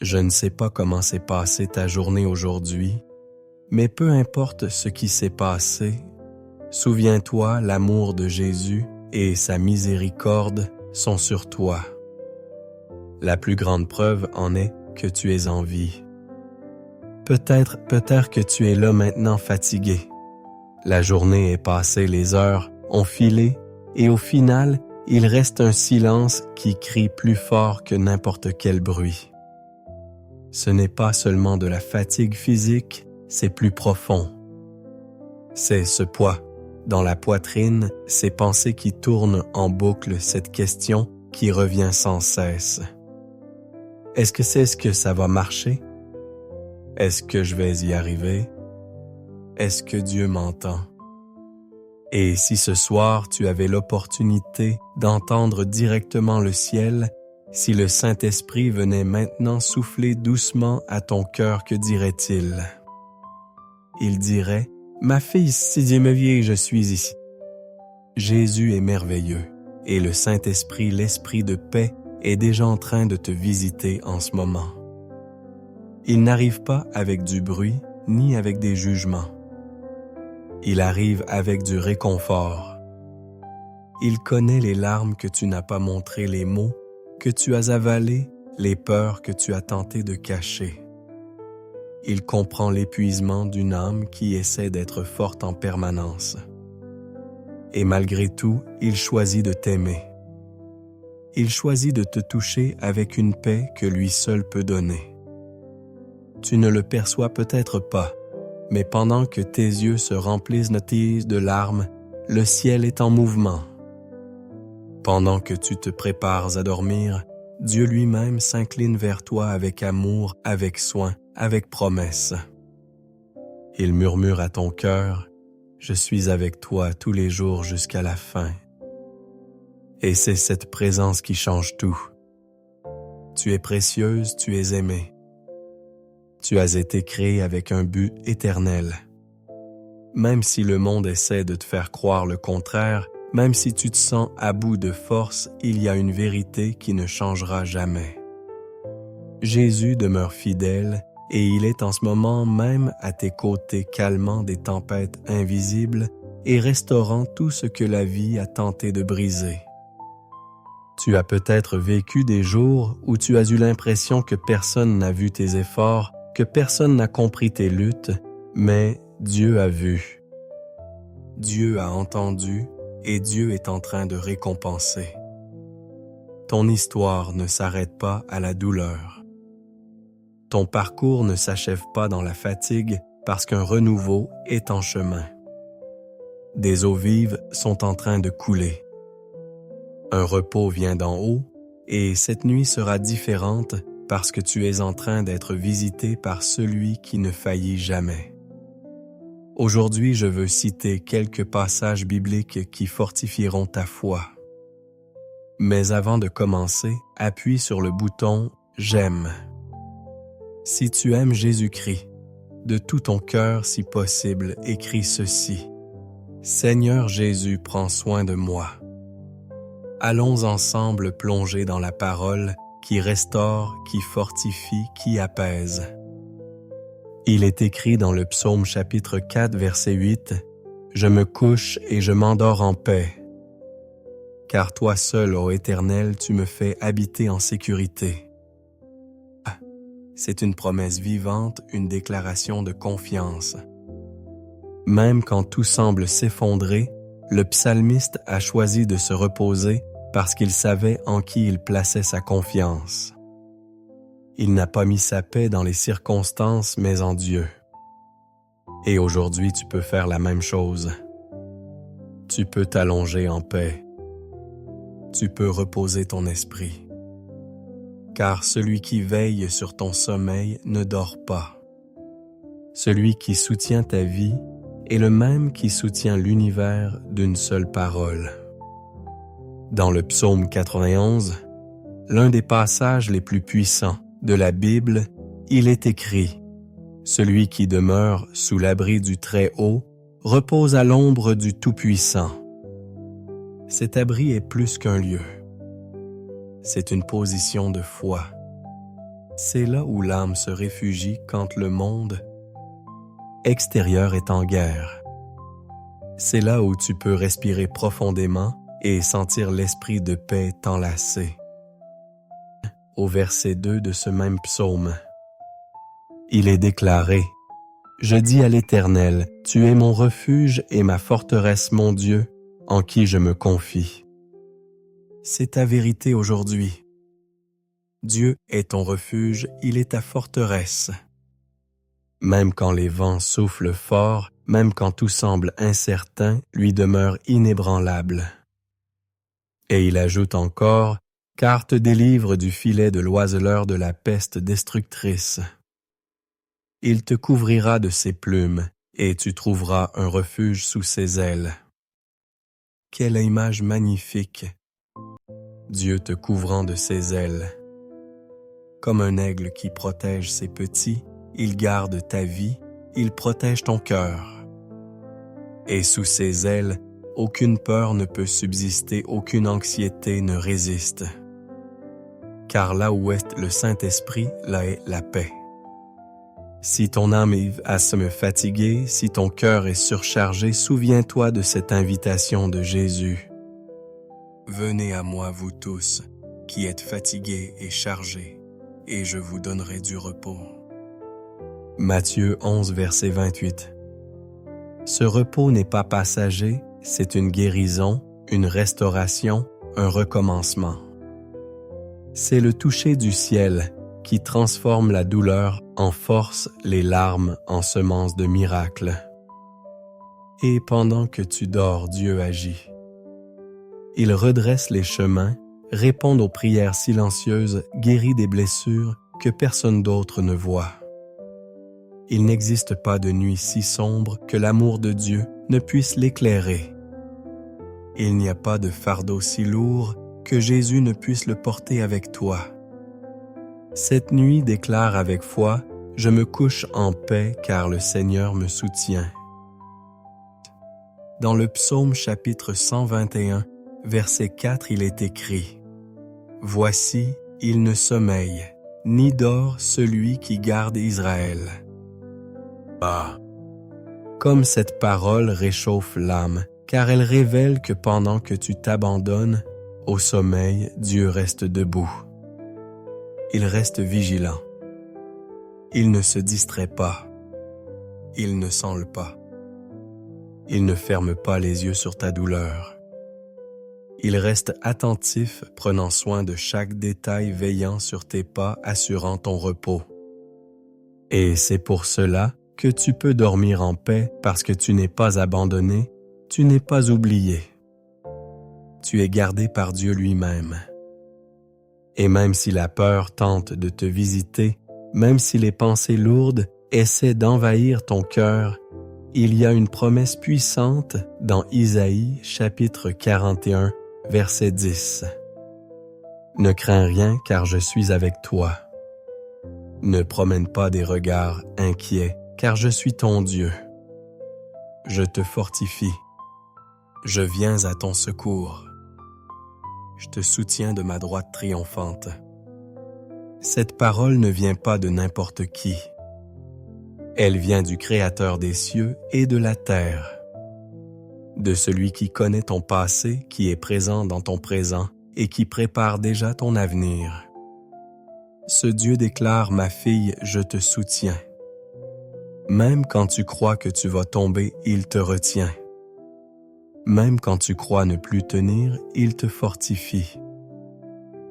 Je ne sais pas comment s'est passée ta journée aujourd'hui, mais peu importe ce qui s'est passé, souviens-toi, l'amour de Jésus et sa miséricorde sont sur toi. La plus grande preuve en est que tu es en vie. Peut-être que tu es là maintenant fatigué. La journée est passée, les heures ont filé, et au final, il reste un silence qui crie plus fort que n'importe quel bruit. Ce n'est pas seulement de la fatigue physique, c'est plus profond. C'est ce poids dans la poitrine, ces pensées qui tournent en boucle, cette question qui revient sans cesse. Est-ce que ça va marcher? Est-ce que je vais y arriver? Est-ce que Dieu m'entend? Et si ce soir tu avais l'opportunité d'entendre directement le ciel, si le Saint-Esprit venait maintenant souffler doucement à ton cœur, que dirait-il? Il dirait, « Ma fille, si Dieu me vient, je suis ici. » Jésus est merveilleux, et le Saint-Esprit, l'Esprit de paix, est déjà en train de te visiter en ce moment. Il n'arrive pas avec du bruit, ni avec des jugements. Il arrive avec du réconfort. Il connaît les larmes que tu n'as pas montrées, les mots que tu as avalés, les peurs que tu as tenté de cacher. Il comprend l'épuisement d'une âme qui essaie d'être forte en permanence. Et malgré tout, il choisit de t'aimer. Il choisit de te toucher avec une paix que lui seul peut donner. Tu ne le perçois peut-être pas, mais pendant que tes yeux se remplissent de larmes, le ciel est en mouvement. Pendant que tu te prépares à dormir, Dieu lui-même s'incline vers toi avec amour, avec soin, avec promesse. Il murmure à ton cœur, « Je suis avec toi tous les jours jusqu'à la fin. » Et c'est cette présence qui change tout. Tu es précieuse, tu es aimée. Tu as été créée avec un but éternel. Même si le monde essaie de te faire croire le contraire, même si tu te sens à bout de force, il y a une vérité qui ne changera jamais. Jésus demeure fidèle et il est en ce moment même à tes côtés, calmant des tempêtes invisibles et restaurant tout ce que la vie a tenté de briser. Tu as peut-être vécu des jours où tu as eu l'impression que personne n'a vu tes efforts, que personne n'a compris tes luttes, mais Dieu a vu. Dieu a entendu et Dieu est en train de récompenser. Ton histoire ne s'arrête pas à la douleur. Ton parcours ne s'achève pas dans la fatigue parce qu'un renouveau est en chemin. Des eaux vives sont en train de couler. Un repos vient d'en haut et cette nuit sera différente parce que tu es en train d'être visité par celui qui ne faillit jamais. Aujourd'hui, je veux citer quelques passages bibliques qui fortifieront ta foi. Mais avant de commencer, appuie sur le bouton « J'aime ». Si tu aimes Jésus-Christ, de tout ton cœur si possible, écris ceci. « Seigneur Jésus, prends soin de moi. » Allons ensemble plonger dans la parole qui restaure, qui fortifie, qui apaise. Il est écrit dans le psaume chapitre 4, verset 8, « Je me couche et je m'endors en paix. Car toi seul, ô Éternel, tu me fais habiter en sécurité. » C'est une promesse vivante, une déclaration de confiance. Même quand tout semble s'effondrer, le psalmiste a choisi de se reposer parce qu'il savait en qui il plaçait sa confiance. Il n'a pas mis sa paix dans les circonstances, mais en Dieu. Et aujourd'hui, tu peux faire la même chose. Tu peux t'allonger en paix. Tu peux reposer ton esprit. Car celui qui veille sur ton sommeil ne dort pas. Celui qui soutient ta vie est le même qui soutient l'univers d'une seule parole. Dans le psaume 91, l'un des passages les plus puissants de la Bible, il est écrit « Celui qui demeure sous l'abri du Très-Haut repose à l'ombre du Tout-Puissant. » Cet abri est plus qu'un lieu. C'est une position de foi. C'est là où l'âme se réfugie quand le monde extérieur est en guerre. C'est là où tu peux respirer profondément et sentir l'esprit de paix t'enlacer. Au verset 2 de ce même psaume, il est déclaré: « Je dis à l'Éternel, tu es mon refuge et ma forteresse, mon Dieu, en qui je me confie. » C'est ta vérité aujourd'hui. Dieu est ton refuge, il est ta forteresse. Même quand les vents soufflent fort, même quand tout semble incertain, lui demeure inébranlable. Et il ajoute encore: « Car te délivre du filet de l'oiseleur de la peste destructrice. Il te couvrira de ses plumes, et tu trouveras un refuge sous ses ailes. » Quelle image magnifique! Dieu te couvrant de ses ailes. Comme un aigle qui protège ses petits, il garde ta vie, il protège ton cœur. Et sous ses ailes, aucune peur ne peut subsister, aucune anxiété ne résiste. Car là où est le Saint-Esprit, là est la paix. Si ton âme est à se fatiguer, si ton cœur est surchargé, souviens-toi de cette invitation de Jésus. « Venez à moi, vous tous, qui êtes fatigués et chargés, et je vous donnerai du repos. » Matthieu 11, verset 28. Ce repos n'est pas passager, c'est une guérison, une restauration, un recommencement. C'est le toucher du ciel qui transforme la douleur en force, les larmes en semences de miracles. Et pendant que tu dors, Dieu agit. Il redresse les chemins, répond aux prières silencieuses, guérit des blessures que personne d'autre ne voit. Il n'existe pas de nuit si sombre que l'amour de Dieu ne puisse l'éclairer. Il n'y a pas de fardeau si lourd que Jésus ne puisse le porter avec toi. Cette nuit, déclare avec foi: « Je me couche en paix car le Seigneur me soutient. » Dans le psaume chapitre 121, verset 4, il est écrit: « Voici, il ne sommeille, ni dort celui qui garde Israël. » Ah! Comme cette parole réchauffe l'âme, car elle révèle que pendant que tu t'abandonnes au sommeil, Dieu reste debout. Il reste vigilant. Il ne se distrait pas. Il ne s'enle pas. Il ne ferme pas les yeux sur ta douleur. Il reste attentif, prenant soin de chaque détail, veillant sur tes pas, assurant ton repos. Et c'est pour cela que tu peux dormir en paix, parce que tu n'es pas abandonné, tu n'es pas oublié. Tu es gardé par Dieu lui-même. Et même si la peur tente de te visiter, même si les pensées lourdes essaient d'envahir ton cœur, il y a une promesse puissante dans Isaïe chapitre 41, verset 10. « Ne crains rien car je suis avec toi. Ne promène pas des regards inquiets car je suis ton Dieu. Je te fortifie. Je viens à ton secours. Je te soutiens de ma droite triomphante. » Cette parole ne vient pas de n'importe qui. Elle vient du Créateur des cieux et de la terre, de celui qui connaît ton passé, qui est présent dans ton présent et qui prépare déjà ton avenir. Ce Dieu déclare: « Ma fille, je te soutiens. » Même quand tu crois que tu vas tomber, il te retient. Même quand tu crois ne plus tenir, il te fortifie.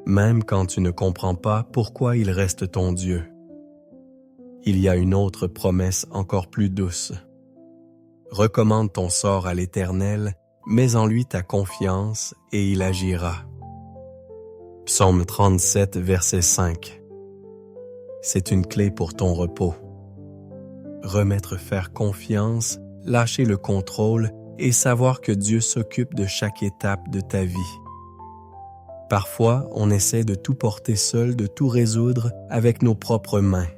Même quand tu ne comprends pas pourquoi il reste ton Dieu. Il y a une autre promesse encore plus douce. Recommande ton sort à l'Éternel, mets en lui ta confiance et il agira. Psaume 37, verset 5. C'est une clé pour ton repos. Faire confiance, lâcher le contrôle et savoir que Dieu s'occupe de chaque étape de ta vie. Parfois, on essaie de tout porter seul, de tout résoudre avec nos propres mains.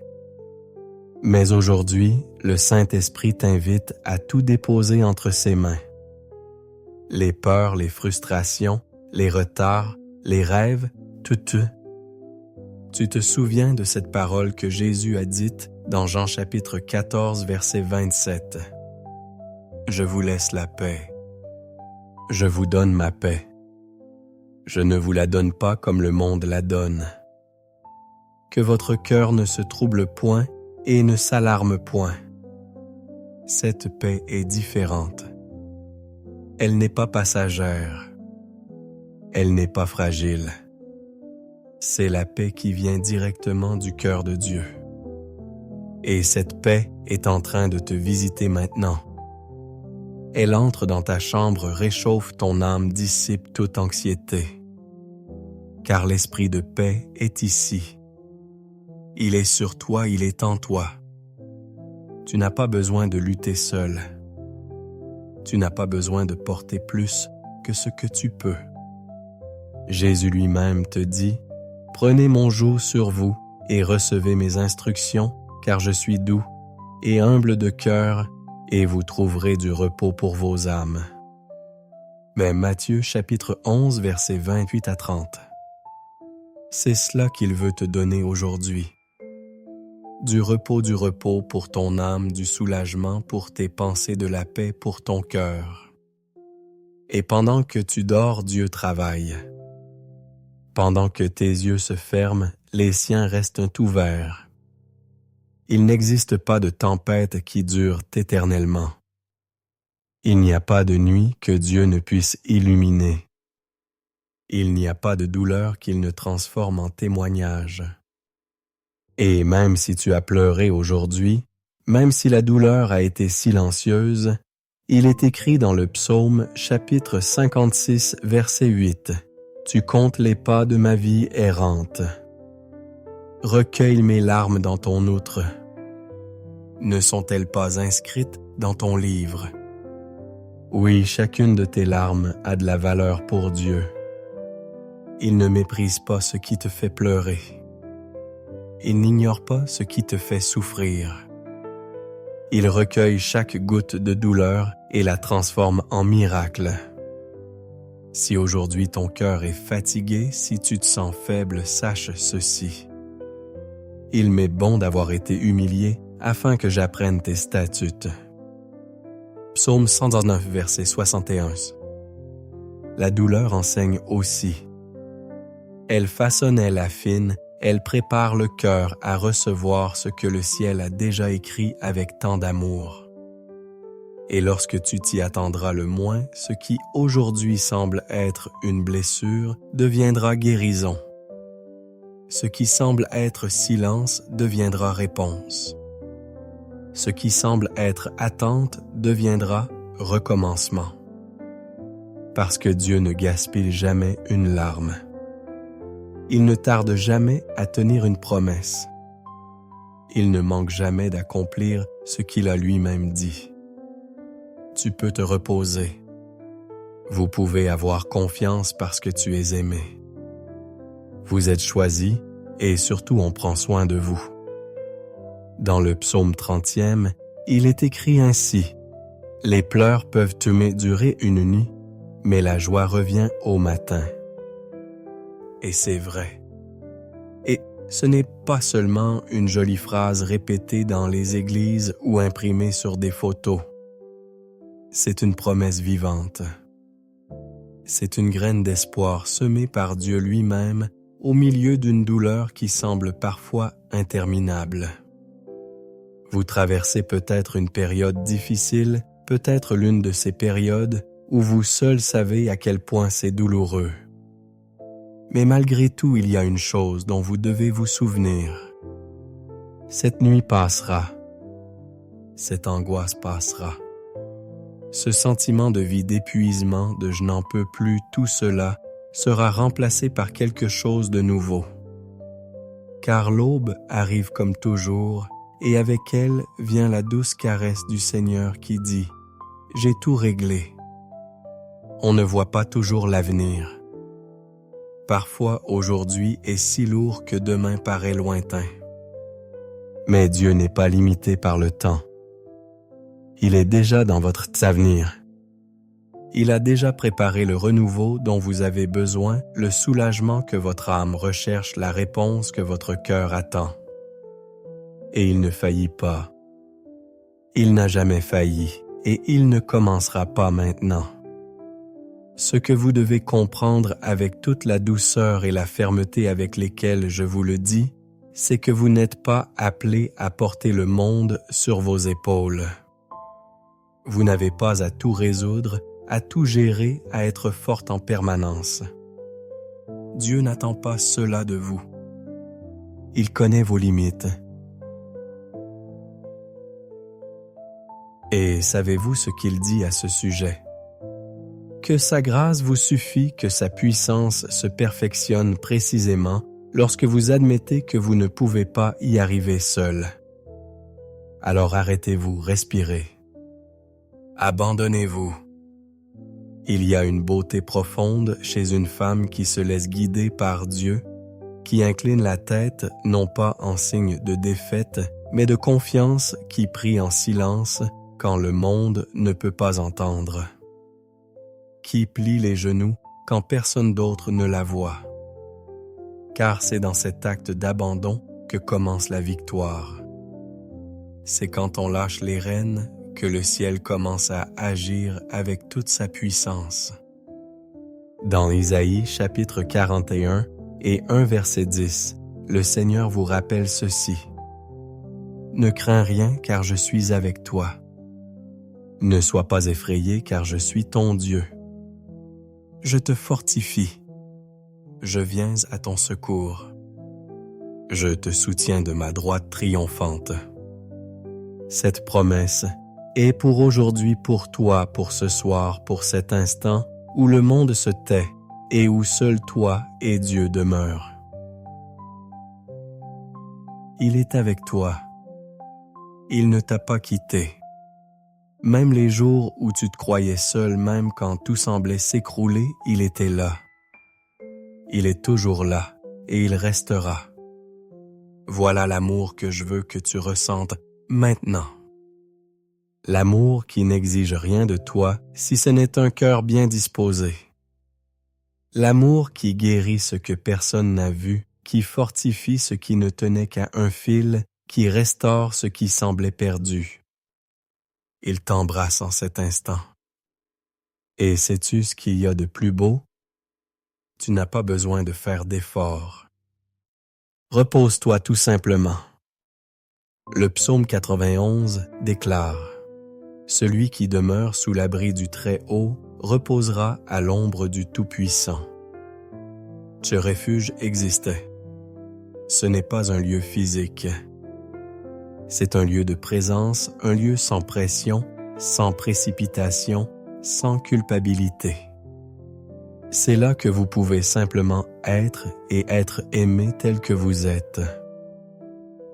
Mais aujourd'hui, le Saint-Esprit t'invite à tout déposer entre ses mains. Les peurs, les frustrations, les retards, les rêves, tout. Tu te souviens de cette parole que Jésus a dite dans Jean chapitre 14, verset 27. « Je vous laisse la paix. Je vous donne ma paix. Je ne vous la donne pas comme le monde la donne. Que votre cœur ne se trouble point et ne s'alarme point. Cette paix est différente. Elle n'est pas passagère. Elle n'est pas fragile. C'est la paix qui vient directement du cœur de Dieu. Et cette paix est en train de te visiter maintenant. Elle entre dans ta chambre, réchauffe ton âme, dissipe toute anxiété. Car l'esprit de paix est ici. Il est sur toi, il est en toi. Tu n'as pas besoin de lutter seul. Tu n'as pas besoin de porter plus que ce que tu peux. Jésus lui-même te dit, « Prenez mon joug sur vous et recevez mes instructions, car je suis doux et humble de cœur, et vous trouverez du repos pour vos âmes. » Mais Matthieu chapitre 11, versets 28 à 30. C'est cela qu'il veut te donner aujourd'hui. Du repos pour ton âme, du soulagement pour tes pensées, de la paix pour ton cœur. Et pendant que tu dors, Dieu travaille. Pendant que tes yeux se ferment, les siens restent ouverts. Il n'existe pas de tempête qui dure éternellement. Il n'y a pas de nuit que Dieu ne puisse illuminer. Il n'y a pas de douleur qu'il ne transforme en témoignage. Et même si tu as pleuré aujourd'hui, même si la douleur a été silencieuse, il est écrit dans le psaume chapitre 56, verset 8, « Tu comptes les pas de ma vie errante. Recueille mes larmes dans ton outre. Ne sont-elles pas inscrites dans ton livre? » Oui, chacune de tes larmes a de la valeur pour Dieu. Il ne méprise pas ce qui te fait pleurer. Il n'ignore pas ce qui te fait souffrir. Il recueille chaque goutte de douleur et la transforme en miracle. Si aujourd'hui ton cœur est fatigué, si tu te sens faible, sache ceci. Il m'est bon d'avoir été humilié afin que j'apprenne tes statuts. Psaume 119, verset 61. La douleur enseigne aussi. Elle façonnait la fine, elle prépare le cœur à recevoir ce que le ciel a déjà écrit avec tant d'amour. Et lorsque tu t'y attendras le moins, ce qui aujourd'hui semble être une blessure deviendra guérison. Ce qui semble être silence deviendra réponse. Ce qui semble être attente deviendra recommencement. Parce que Dieu ne gaspille jamais une larme. Il ne tarde jamais à tenir une promesse. Il ne manque jamais d'accomplir ce qu'il a lui-même dit. Tu peux te reposer. Vous pouvez avoir confiance parce que tu es aimé. Vous êtes choisi et surtout on prend soin de vous. Dans le psaume 30e, il est écrit ainsi, « Les pleurs peuvent durer une nuit, mais la joie revient au matin. » Et c'est vrai. Et ce n'est pas seulement une jolie phrase répétée dans les églises ou imprimée sur des photos. C'est une promesse vivante. C'est une graine d'espoir semée par Dieu lui-même au milieu d'une douleur qui semble parfois interminable. Vous traversez peut-être une période difficile, peut-être l'une de ces périodes où vous seul savez à quel point c'est douloureux. Mais malgré tout, il y a une chose dont vous devez vous souvenir. Cette nuit passera. Cette angoisse passera. Ce sentiment de vie d'épuisement, de « je n'en peux plus », tout cela sera remplacé par quelque chose de nouveau. Car l'aube arrive comme toujours, et avec elle vient la douce caresse du Seigneur qui dit « J'ai tout réglé ». On ne voit pas toujours l'avenir. Parfois, aujourd'hui est si lourd que demain paraît lointain. Mais Dieu n'est pas limité par le temps. Il est déjà dans votre avenir. Il a déjà préparé le renouveau dont vous avez besoin, le soulagement que votre âme recherche, la réponse que votre cœur attend. Et il ne faillit pas. Il n'a jamais failli, et il ne commencera pas maintenant. Ce que vous devez comprendre avec toute la douceur et la fermeté avec lesquelles je vous le dis, c'est que vous n'êtes pas appelé à porter le monde sur vos épaules. Vous n'avez pas à tout résoudre, à tout gérer, à être forte en permanence. Dieu n'attend pas cela de vous. Il connaît vos limites. Et savez-vous ce qu'il dit à ce sujet? Que sa grâce vous suffit, que sa puissance se perfectionne précisément lorsque vous admettez que vous ne pouvez pas y arriver seul. Alors arrêtez-vous, respirez. Abandonnez-vous. Il y a une beauté profonde chez une femme qui se laisse guider par Dieu, qui incline la tête non pas en signe de défaite, mais de confiance, qui prie en silence quand le monde ne peut pas entendre, qui plie les genoux quand personne d'autre ne la voit. Car c'est dans cet acte d'abandon que commence la victoire. C'est quand on lâche les rênes que le ciel commence à agir avec toute sa puissance. Dans Isaïe chapitre 41 et 1 verset 10, le Seigneur vous rappelle ceci. « Ne crains rien car je suis avec toi. Ne sois pas effrayé car je suis ton Dieu. Je te fortifie. Je viens à ton secours. Je te soutiens de ma droite triomphante. » Cette promesse est pour aujourd'hui, pour toi, pour ce soir, pour cet instant où le monde se tait et où seul toi et Dieu demeurent. Il est avec toi. Il ne t'a pas quitté. Même les jours où tu te croyais seul, même quand tout semblait s'écrouler, il était là. Il est toujours là et il restera. Voilà l'amour que je veux que tu ressentes maintenant. L'amour qui n'exige rien de toi si ce n'est un cœur bien disposé. L'amour qui guérit ce que personne n'a vu, qui fortifie ce qui ne tenait qu'à un fil, qui restaure ce qui semblait perdu. Il t'embrasse en cet instant. Et sais-tu ce qu'il y a de plus beau? Tu n'as pas besoin de faire d'efforts. Repose-toi tout simplement. Le psaume 91 déclare « Celui qui demeure sous l'abri du Très-Haut reposera à l'ombre du Tout-Puissant. » Ce refuge existait. Ce n'est pas un lieu physique. C'est un lieu de présence, un lieu sans pression, sans précipitation, sans culpabilité. C'est là que vous pouvez simplement être et être aimé tel que vous êtes.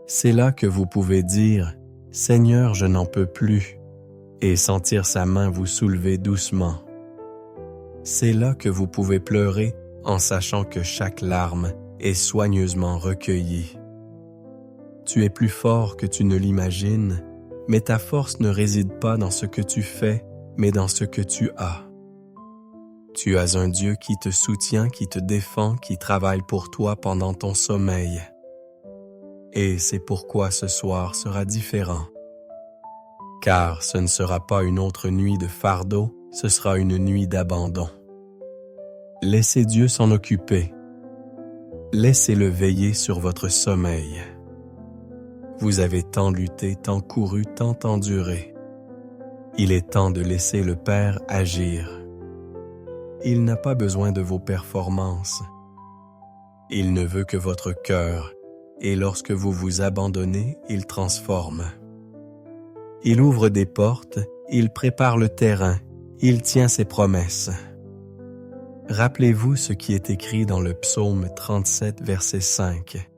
C'est là que vous pouvez dire « Seigneur, je n'en peux plus » et sentir sa main vous soulever doucement. C'est là que vous pouvez pleurer en sachant que chaque larme est soigneusement recueillie. Tu es plus fort que tu ne l'imagines, mais ta force ne réside pas dans ce que tu fais, mais dans ce que tu as. Tu as un Dieu qui te soutient, qui te défend, qui travaille pour toi pendant ton sommeil. Et c'est pourquoi ce soir sera différent. Car ce ne sera pas une autre nuit de fardeau, ce sera une nuit d'abandon. Laissez Dieu s'en occuper. Laissez-le veiller sur votre sommeil. Vous avez tant lutté, tant couru, tant enduré. Il est temps de laisser le Père agir. Il n'a pas besoin de vos performances. Il ne veut que votre cœur, et lorsque vous vous abandonnez, il transforme. Il ouvre des portes, il prépare le terrain, il tient ses promesses. Rappelez-vous ce qui est écrit dans le psaume 37, verset 5.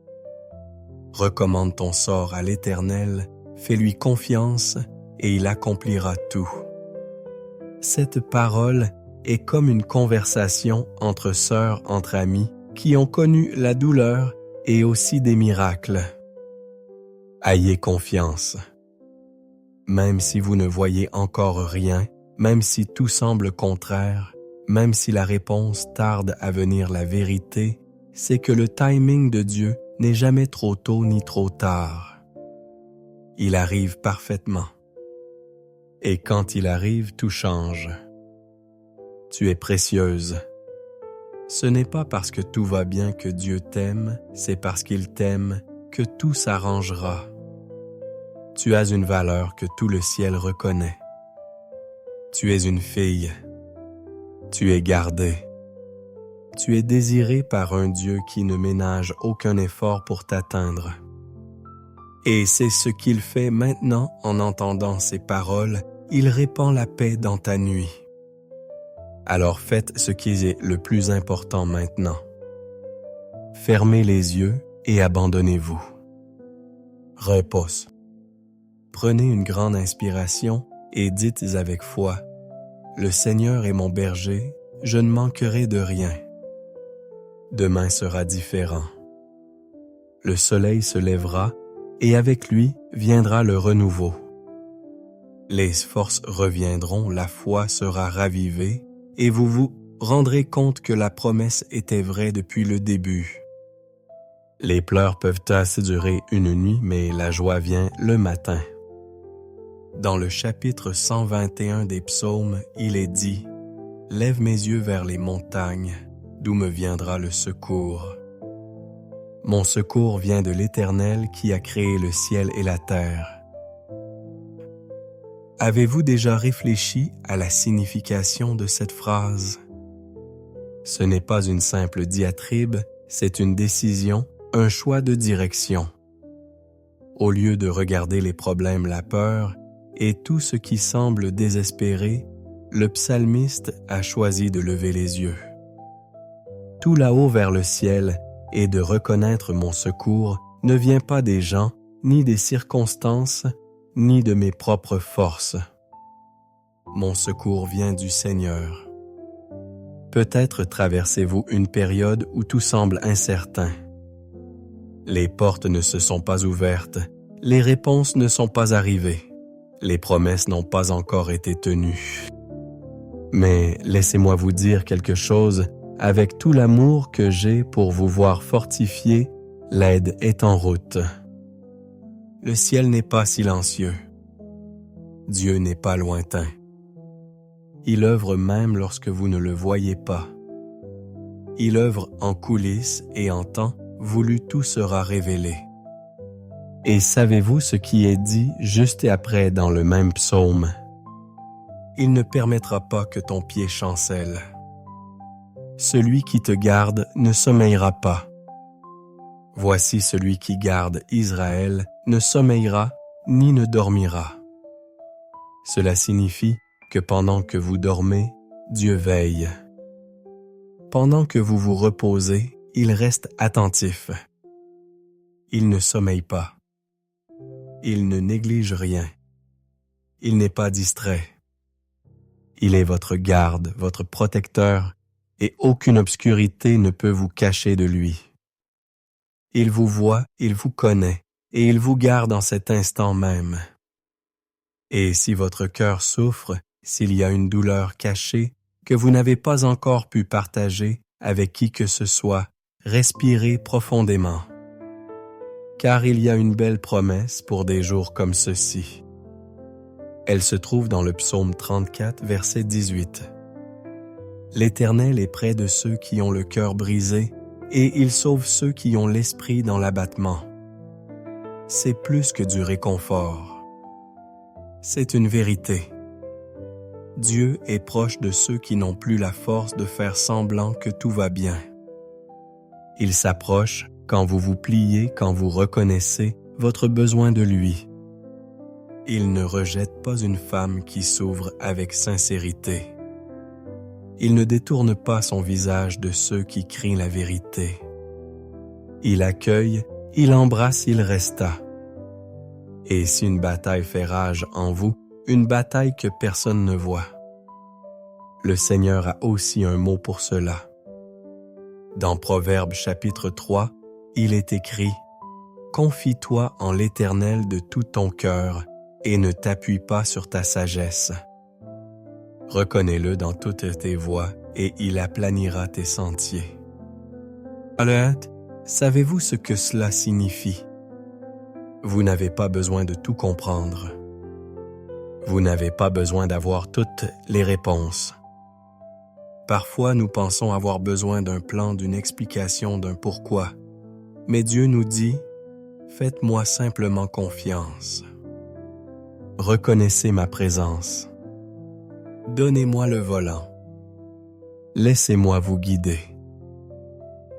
Recommande ton sort à l'Éternel, fais-lui confiance et il accomplira tout. Cette parole est comme une conversation entre sœurs, entre amis, qui ont connu la douleur et aussi des miracles. Ayez confiance. Même si vous ne voyez encore rien, même si tout semble contraire, même si la réponse tarde à venir, la vérité, c'est que le timing de Dieu n'est jamais trop tôt ni trop tard. Il arrive parfaitement. Et quand il arrive, tout change. Tu es précieuse. Ce n'est pas parce que tout va bien que Dieu t'aime, c'est parce qu'il t'aime que tout s'arrangera. Tu as une valeur que tout le ciel reconnaît. Tu es une fille. Tu es gardée. Tu es désirée par un Dieu qui ne ménage aucun effort pour t'atteindre. Et c'est ce qu'il fait maintenant en entendant ces paroles, il répand la paix dans ta nuit. Alors faites ce qui est le plus important maintenant. Fermez les yeux et abandonnez-vous. Repose. Prenez une grande inspiration et dites avec foi, « Le Seigneur est mon berger, je ne manquerai de rien. » Demain sera différent. Le soleil se lèvera et avec lui viendra le renouveau. Les forces reviendront, la foi sera ravivée et vous vous rendrez compte que la promesse était vraie depuis le début. Les pleurs peuvent assez durer une nuit, mais la joie vient le matin. Dans le chapitre 121 des psaumes, il est dit « Lève mes yeux vers les montagnes, d'où me viendra le secours. Mon secours vient de l'Éternel qui a créé le ciel et la terre. » Avez-vous déjà réfléchi à la signification de cette phrase? Ce n'est pas une simple diatribe, c'est une décision, un choix de direction. Au lieu de regarder les problèmes, la peur et tout ce qui semble désespéré, le psalmiste a choisi de lever les yeux. Tout là-haut vers le ciel et de reconnaître mon secours ne vient pas des gens, ni des circonstances, ni de mes propres forces. Mon secours vient du Seigneur. Peut-être traversez-vous une période où tout semble incertain. Les portes ne se sont pas ouvertes, les réponses ne sont pas arrivées, les promesses n'ont pas encore été tenues. Mais laissez-moi vous dire quelque chose, avec tout l'amour que j'ai pour vous voir fortifié, l'aide est en route. Le ciel n'est pas silencieux. Dieu n'est pas lointain. Il œuvre même lorsque vous ne le voyez pas. Il œuvre en coulisses et en temps voulu tout sera révélé. Et savez-vous ce qui est dit juste après dans le même psaume? Il ne permettra pas que ton pied chancelle. Celui qui te garde ne sommeillera pas. Voici celui qui garde Israël ne sommeillera ni ne dormira. Cela signifie que pendant que vous dormez, Dieu veille. Pendant que vous vous reposez, il reste attentif. Il ne sommeille pas. Il ne néglige rien. Il n'est pas distrait. Il est votre garde, votre protecteur, et aucune obscurité ne peut vous cacher de lui. Il vous voit, il vous connaît, et il vous garde en cet instant même. Et si votre cœur souffre, s'il y a une douleur cachée que vous n'avez pas encore pu partager avec qui que ce soit, respirez profondément. Car il y a une belle promesse pour des jours comme ceux-ci. Elle se trouve dans le psaume 34, verset 18. L'Éternel est près de ceux qui ont le cœur brisé, et il sauve ceux qui ont l'esprit dans l'abattement. C'est plus que du réconfort. C'est une vérité. Dieu est proche de ceux qui n'ont plus la force de faire semblant que tout va bien. Il s'approche quand vous vous pliez, quand vous reconnaissez votre besoin de lui. Il ne rejette pas une femme qui s'ouvre avec sincérité. Il ne détourne pas son visage de ceux qui crient la vérité. Il accueille, il embrasse, il resta. Et si une bataille fait rage en vous, une bataille que personne ne voit, le Seigneur a aussi un mot pour cela. Dans Proverbes chapitre 3, il est écrit « Confie-toi en l'Éternel de tout ton cœur et ne t'appuie pas sur ta sagesse. Reconnais-le dans toutes tes voies et il aplanira tes sentiers. Alert, savez-vous ce que cela signifie? Vous n'avez pas besoin de tout comprendre. Vous n'avez pas besoin d'avoir toutes les réponses. Parfois, nous pensons avoir besoin d'un plan, d'une explication, d'un pourquoi. Mais Dieu nous dit, « Faites-moi simplement confiance. Reconnaissez ma présence. Donnez-moi le volant. Laissez-moi vous guider. »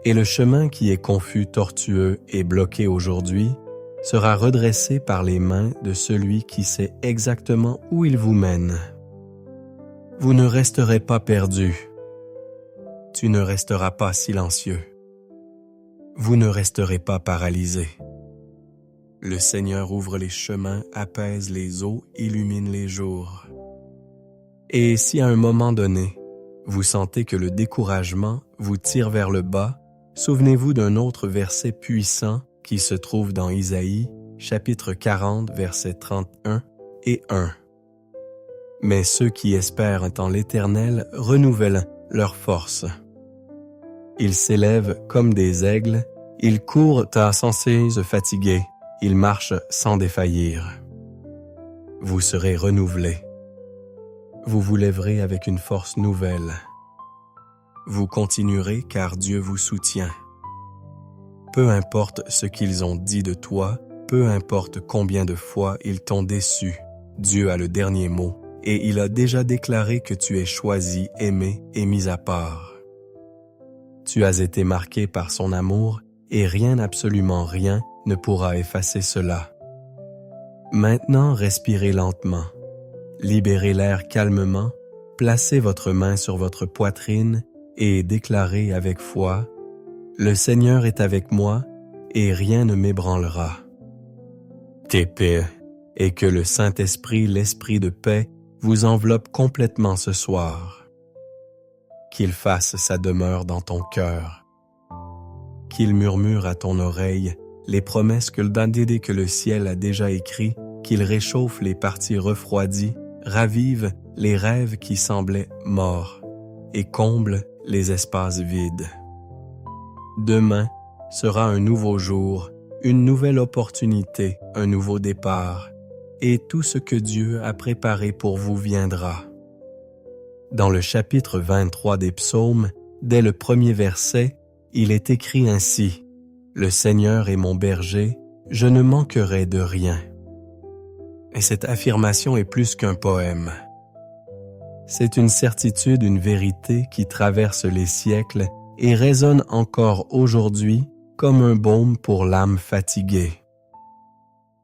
Et le chemin qui est confus, tortueux et bloqué aujourd'hui sera redressé par les mains de celui qui sait exactement où il vous mène. Vous ne resterez pas perdu. Tu ne resteras pas silencieux. Vous ne resterez pas paralysé. Le Seigneur ouvre les chemins, apaise les eaux, illumine les jours. Et si à un moment donné, vous sentez que le découragement vous tire vers le bas, souvenez-vous d'un autre verset puissant qui se trouve dans Isaïe, chapitre 40, versets 31 et 1. « Mais ceux qui espèrent en l'Éternel renouvellent leur force. Ils s'élèvent comme des aigles, ils courent sans se fatiguer, ils marchent sans défaillir. Vous serez renouvelés. Vous vous lèverez avec une force nouvelle. Vous continuerez car Dieu vous soutient. Peu importe ce qu'ils ont dit de toi, peu importe combien de fois ils t'ont déçu, Dieu a le dernier mot et il a déjà déclaré que tu es choisi, aimé et mis à part. Tu as été marqué par son amour et rien, absolument rien, ne pourra effacer cela. Maintenant, respirez lentement. Libérez l'air calmement, placez votre main sur votre poitrine et déclarez avec foi « Le Seigneur est avec moi et rien ne m'ébranlera. » Paix et que le Saint-Esprit, l'Esprit de paix, vous enveloppe complètement ce soir. Qu'il fasse sa demeure dans ton cœur. Qu'il murmure à ton oreille les promesses que le ciel a déjà écrites, qu'il réchauffe les parties refroidies, ravive les rêves qui semblaient morts et comble les espaces vides. Demain sera un nouveau jour, une nouvelle opportunité, un nouveau départ, et tout ce que Dieu a préparé pour vous viendra. Dans le chapitre 23 des Psaumes, dès le premier verset, il est écrit ainsi « Le Seigneur est mon berger, je ne manquerai de rien. » Et cette affirmation est plus qu'un poème. C'est une certitude, une vérité qui traverse les siècles et résonne encore aujourd'hui comme un baume pour l'âme fatiguée.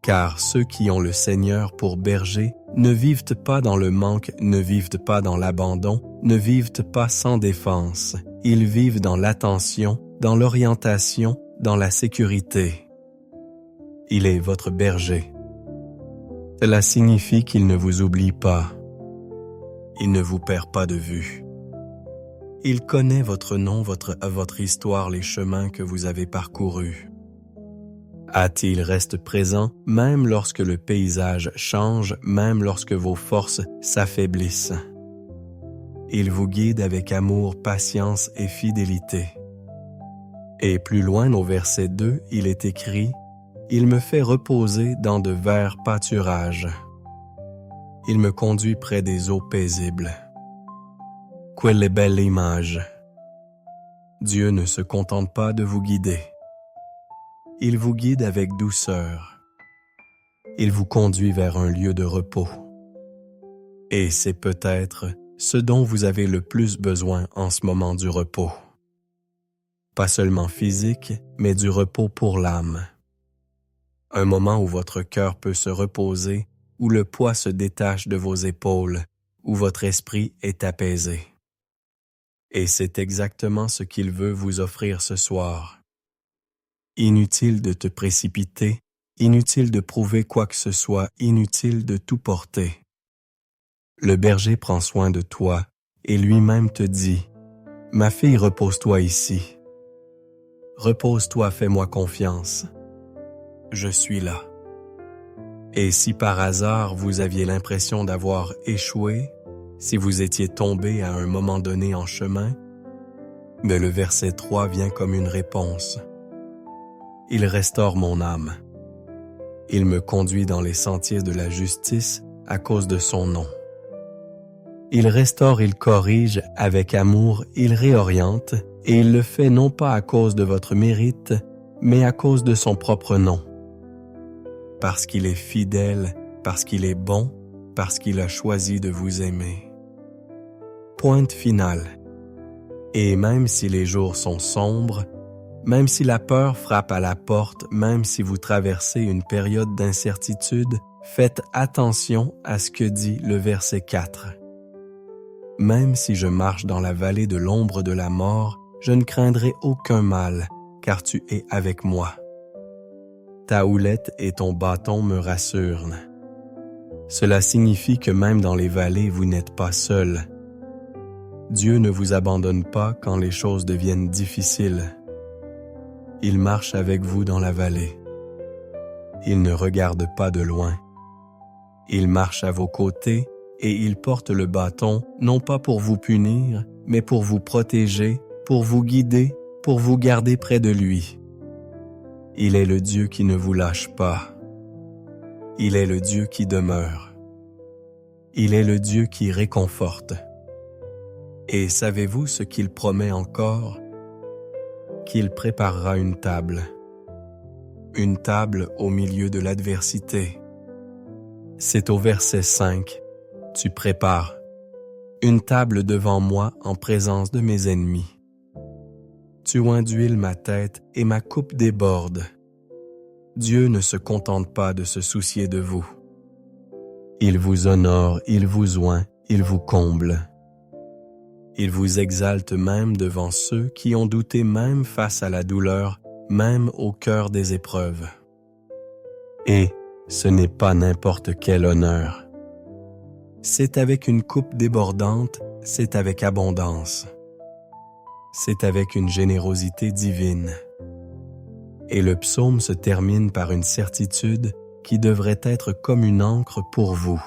Car ceux qui ont le Seigneur pour berger ne vivent pas dans le manque, ne vivent pas dans l'abandon, ne vivent pas sans défense. Ils vivent dans l'attention, dans l'orientation, dans la sécurité. Il est votre berger. Cela signifie qu'il ne vous oublie pas. Il ne vous perd pas de vue. Il connaît votre nom, votre histoire, les chemins que vous avez parcourus. Il reste présent même lorsque le paysage change, même lorsque vos forces s'affaiblissent. Il vous guide avec amour, patience et fidélité. Et plus loin au verset 2, il est écrit « Il me fait reposer dans de verts pâturages. Il me conduit près des eaux paisibles. » Quelle belle image! Dieu ne se contente pas de vous guider. Il vous guide avec douceur. Il vous conduit vers un lieu de repos. Et c'est peut-être ce dont vous avez le plus besoin en ce moment du repos. Pas seulement physique, mais du repos pour l'âme. Un moment où votre cœur peut se reposer, où le poids se détache de vos épaules, où votre esprit est apaisé. Et c'est exactement ce qu'il veut vous offrir ce soir. Inutile de te précipiter, inutile de prouver quoi que ce soit, inutile de tout porter. Le berger prend soin de toi et lui-même te dit « Ma fille, repose-toi ici. Repose-toi, fais-moi confiance. Je suis là. » Et si par hasard vous aviez l'impression d'avoir échoué, Si vous étiez tombé à un moment donné en chemin, mais le verset 3 vient comme une réponse. Il restaure mon âme. Il me conduit dans les sentiers de la justice à cause de son nom. Il restaure, il corrige, avec amour, il réoriente, et il le fait non pas à cause de votre mérite, mais à cause de son propre nom. Parce qu'il est fidèle, parce qu'il est bon, parce qu'il a choisi de vous aimer. Pointe finale. Et même si les jours sont sombres, même si la peur frappe à la porte, même si vous traversez une période d'incertitude, faites attention à ce que dit le verset 4. Même si je marche dans la vallée de l'ombre de la mort, je ne craindrai aucun mal, car tu es avec moi. Ta houlette et ton bâton me rassurent. Cela signifie que même dans les vallées, vous n'êtes pas seul. Dieu ne vous abandonne pas quand les choses deviennent difficiles. Il marche avec vous dans la vallée. Il ne regarde pas de loin. Il marche à vos côtés et il porte le bâton non pas pour vous punir, mais pour vous protéger, pour vous guider, pour vous garder près de lui. Il est le Dieu qui ne vous lâche pas. Il est le Dieu qui demeure. Il est le Dieu qui réconforte. Et savez-vous ce qu'il promet encore? Qu'il préparera une table au milieu de l'adversité. C'est au verset 5, « Tu prépares une table devant moi en présence de mes ennemis. Tu oins d'huile ma tête et ma coupe déborde. » Dieu ne se contente pas de se soucier de vous. Il vous honore, il vous oint, il vous comble. Il vous exalte même devant ceux qui ont douté même face à la douleur, même au cœur des épreuves. Et ce n'est pas n'importe quel honneur. C'est avec une coupe débordante, c'est avec abondance. C'est avec une générosité divine. Et le psaume se termine par une certitude qui devrait être comme une encre pour vous.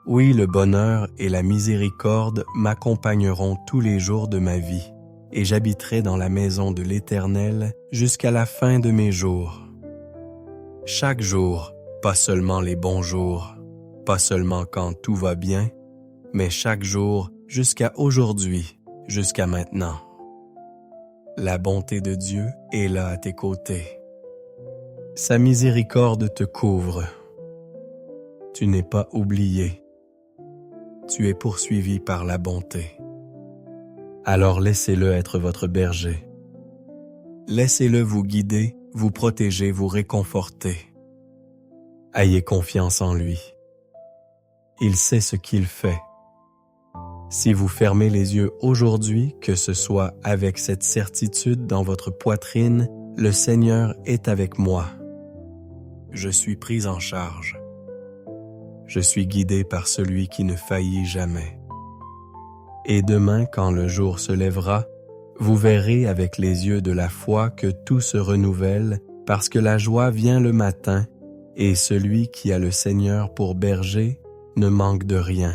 Oui, le bonheur et la miséricorde m'accompagneront tous les jours de ma vie, et j'habiterai dans la maison de l'Éternel jusqu'à la fin de mes jours. Chaque jour, pas seulement les bons jours, pas seulement quand tout va bien, mais chaque jour jusqu'à aujourd'hui, jusqu'à maintenant. La bonté de Dieu est là à tes côtés. Sa miséricorde te couvre. Tu n'es pas oublié. Tu es poursuivi par la bonté. Alors laissez-le être votre berger. Laissez-le vous guider, vous protéger, vous réconforter. Ayez confiance en lui. Il sait ce qu'il fait. Si vous fermez les yeux aujourd'hui, que ce soit avec cette certitude dans votre poitrine, le Seigneur est avec moi. Je suis pris en charge. Je suis guidé par celui qui ne faillit jamais. Et demain, quand le jour se lèvera, vous verrez avec les yeux de la foi que tout se renouvelle parce que la joie vient le matin et celui qui a le Seigneur pour berger ne manque de rien.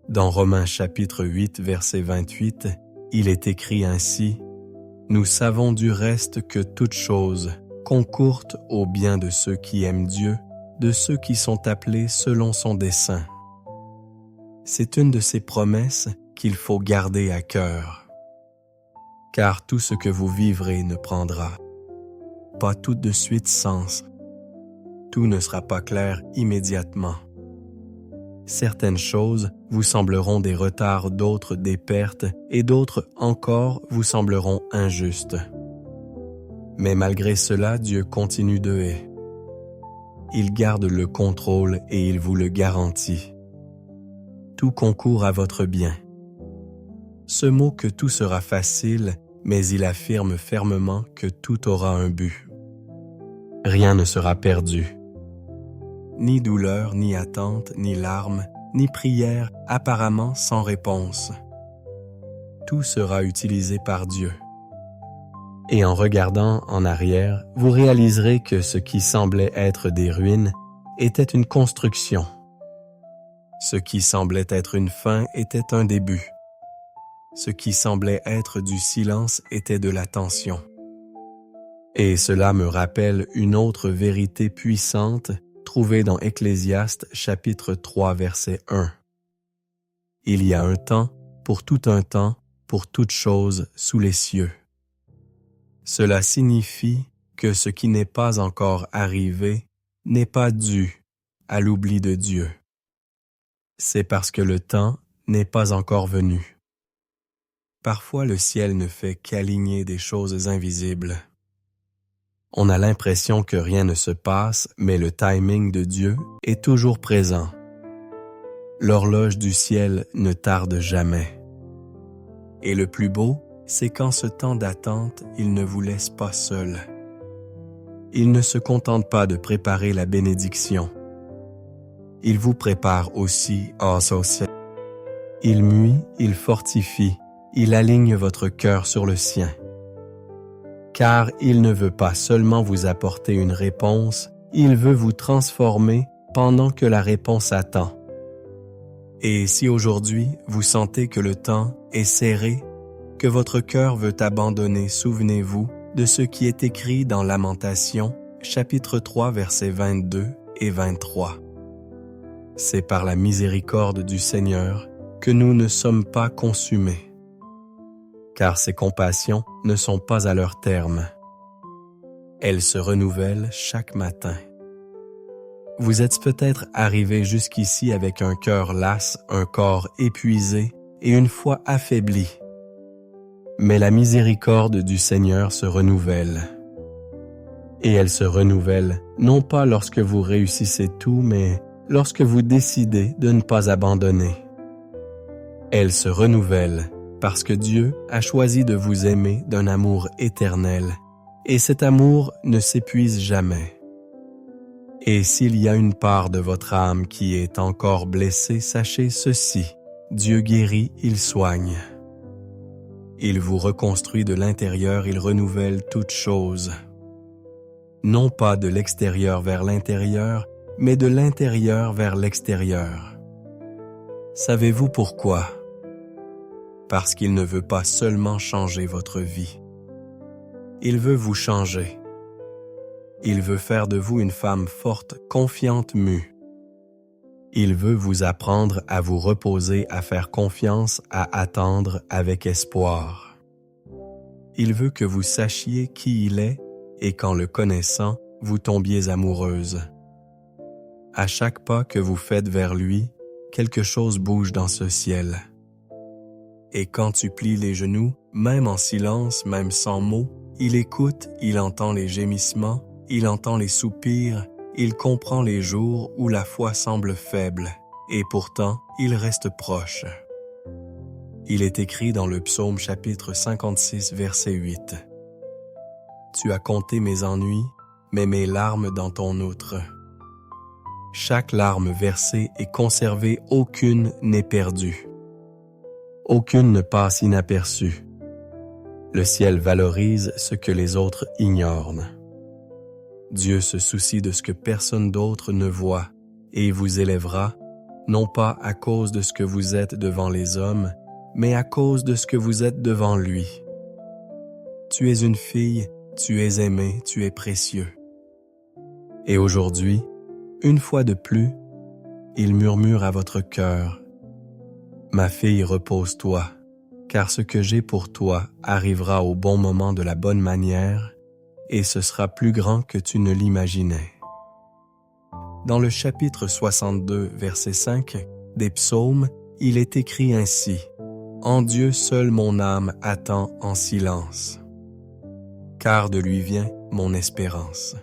Dans Romains chapitre 8, verset 28, il est écrit ainsi: « Nous savons du reste que toute chose concourt au bien de ceux qui aiment Dieu, de ceux qui sont appelés selon son dessein. » C'est une de ces promesses qu'il faut garder à cœur. Car tout ce que vous vivrez ne prendra pas tout de suite sens. Tout ne sera pas clair immédiatement. Certaines choses vous sembleront des retards, d'autres des pertes, et d'autres encore vous sembleront injustes. Mais malgré cela, Dieu continue d'œuvrer. Il garde le contrôle et il vous le garantit. Tout concourt à votre bien. Ce mot que tout sera facile, mais il affirme fermement que tout aura un but. Rien ne sera perdu. Ni douleur, ni attente, ni larmes, ni prière apparemment sans réponse. Tout sera utilisé par Dieu. Et en regardant en arrière, vous réaliserez que ce qui semblait être des ruines était une construction. Ce qui semblait être une fin était un début. Ce qui semblait être du silence était de l'attention. Et cela me rappelle une autre vérité puissante trouvée dans Ecclésiaste chapitre 3 verset 1. Il y a un temps, pour toute chose sous les cieux. Cela signifie que ce qui n'est pas encore arrivé n'est pas dû à l'oubli de Dieu. C'est parce que le temps n'est pas encore venu. Parfois le ciel ne fait qu'aligner des choses invisibles. On a l'impression que rien ne se passe, mais le timing de Dieu est toujours présent. L'horloge du ciel ne tarde jamais. Et le plus beau, c'est qu'en ce temps d'attente, il ne vous laisse pas seul. Il ne se contente pas de préparer la bénédiction. Il vous prépare aussi en sauce. Il mue, il fortifie, il aligne votre cœur sur le sien. Car il ne veut pas seulement vous apporter une réponse, il veut vous transformer pendant que la réponse attend. Et si aujourd'hui vous sentez que le temps est serré, que votre cœur veut abandonner, souvenez-vous de ce qui est écrit dans Lamentations, chapitre 3, versets 22 et 23. C'est par la miséricorde du Seigneur que nous ne sommes pas consumés, car ses compassions ne sont pas à leur terme. Elles se renouvellent chaque matin. Vous êtes peut-être arrivé jusqu'ici avec un cœur las, un corps épuisé et une foi affaiblie. Mais la miséricorde du Seigneur se renouvelle. Et elle se renouvelle non pas lorsque vous réussissez tout, mais lorsque vous décidez de ne pas abandonner. Elle se renouvelle parce que Dieu a choisi de vous aimer d'un amour éternel, et cet amour ne s'épuise jamais. Et s'il y a une part de votre âme qui est encore blessée, sachez ceci, Dieu guérit, il soigne. Il vous reconstruit de l'intérieur, il renouvelle toutes choses. Non pas de l'extérieur vers l'intérieur, mais de l'intérieur vers l'extérieur. Savez-vous pourquoi? Parce qu'il ne veut pas seulement changer votre vie. Il veut vous changer. Il veut faire de vous une femme forte, confiante, mue. Il veut vous apprendre à vous reposer, à faire confiance, à attendre avec espoir. Il veut que vous sachiez qui il est et qu'en le connaissant, vous tombiez amoureuse. À chaque pas que vous faites vers lui, quelque chose bouge dans ce ciel. Et quand tu plies les genoux, même en silence, même sans mots, il écoute, il entend les gémissements, il entend les soupirs, il comprend les jours où la foi semble faible, et pourtant, il reste proche. Il est écrit dans le psaume chapitre 56, verset 8. « Tu as compté mes ennuis, mais mes larmes dans ton outre. Chaque larme versée est conservée, aucune n'est perdue. Aucune ne passe inaperçue. Le ciel valorise ce que les autres ignorent. Dieu se soucie de ce que personne d'autre ne voit et il vous élèvera, non pas à cause de ce que vous êtes devant les hommes, mais à cause de ce que vous êtes devant lui. Tu es une fille, tu es aimé, tu es précieux. Et aujourd'hui, une fois de plus, il murmure à votre cœur, « Ma fille, repose-toi, car ce que j'ai pour toi arrivera au bon moment de la bonne manière, et ce sera plus grand que tu ne l'imaginais. » Dans le chapitre 62, verset 5 des psaumes, il est écrit ainsi, « En Dieu seul mon âme attend en silence, car de lui vient mon espérance. »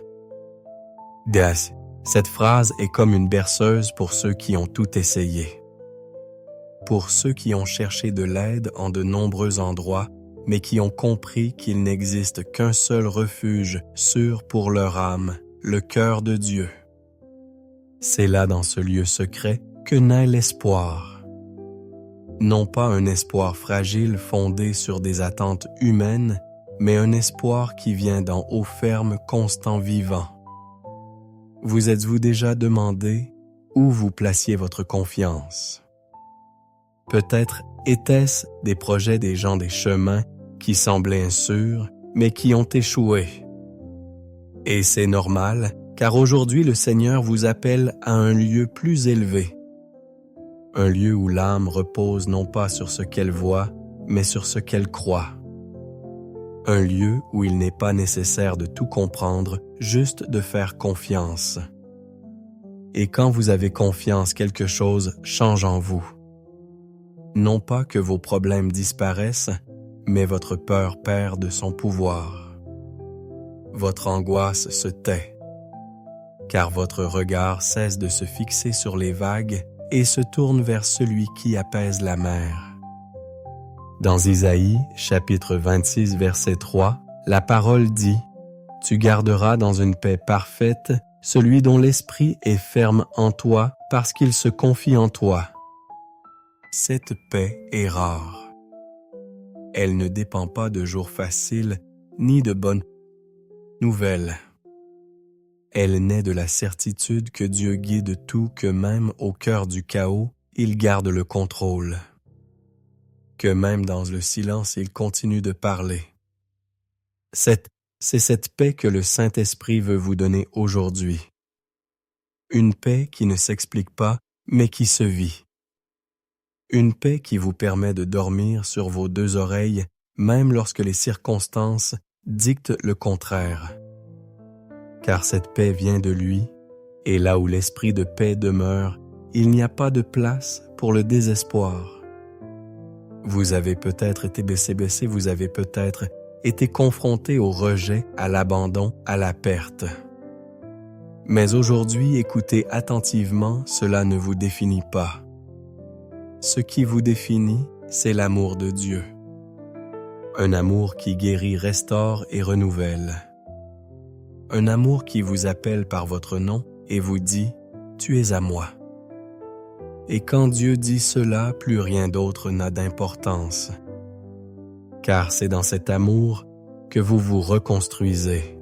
Cette phrase est comme une berceuse pour ceux qui ont tout essayé. Pour ceux qui ont cherché de l'aide en de nombreux endroits, mais qui ont compris qu'il n'existe qu'un seul refuge sûr pour leur âme, le cœur de Dieu. C'est là dans ce lieu secret que naît l'espoir. Non pas un espoir fragile fondé sur des attentes humaines, mais un espoir qui vient d'en haut ferme, constant, vivant. Vous êtes-vous déjà demandé où vous placiez votre confiance. Peut-être étaient-ce des projets des gens des chemins qui semblaient insuurs, mais qui ont échoué. Et c'est normal, car aujourd'hui le Seigneur vous appelle à un lieu plus élevé. Un lieu où l'âme repose non pas sur ce qu'elle voit, mais sur ce qu'elle croit. Un lieu où il n'est pas nécessaire de tout comprendre, juste de faire confiance. Et quand vous avez confiance, quelque chose change en vous. Non pas que vos problèmes disparaissent, mais votre peur perd de son pouvoir. Votre angoisse se tait, car votre regard cesse de se fixer sur les vagues et se tourne vers celui qui apaise la mer. Dans Isaïe, chapitre 26, verset 3, la parole dit « Tu garderas dans une paix parfaite celui dont l'esprit est ferme en toi parce qu'il se confie en toi. » Cette paix est rare. Elle ne dépend pas de jours faciles ni de bonnes nouvelles. Elle naît de la certitude que Dieu guide tout, que même au cœur du chaos, il garde le contrôle. Que même dans le silence, il continue de parler. C'est cette paix que le Saint-Esprit veut vous donner aujourd'hui. Une paix qui ne s'explique pas, mais qui se vit. Une paix qui vous permet de dormir sur vos deux oreilles, même lorsque les circonstances dictent le contraire. Car cette paix vient de lui, et là où l'esprit de paix demeure, il n'y a pas de place pour le désespoir. Vous avez peut-être été blessé, vous avez peut-être été confronté au rejet, à l'abandon, à la perte. Mais aujourd'hui, écoutez attentivement, cela ne vous définit pas. Ce qui vous définit, c'est l'amour de Dieu. Un amour qui guérit, restaure et renouvelle. Un amour qui vous appelle par votre nom et vous dit « Tu es à moi ». Et quand Dieu dit cela, plus rien d'autre n'a d'importance. Car c'est dans cet amour que vous vous reconstruisez.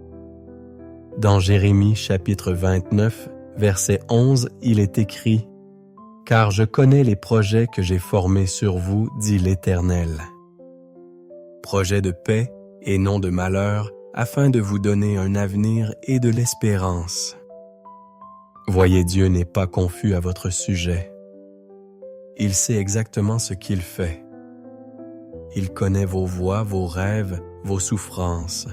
Dans Jérémie chapitre 29, verset 11, il est écrit « Car je connais les projets que j'ai formés sur vous, dit l'Éternel. » Projets de paix et non de malheur, afin de vous donner un avenir et de l'espérance. Voyez, Dieu n'est pas confus à votre sujet. Il sait exactement ce qu'il fait. Il connaît vos voies, vos rêves, vos souffrances.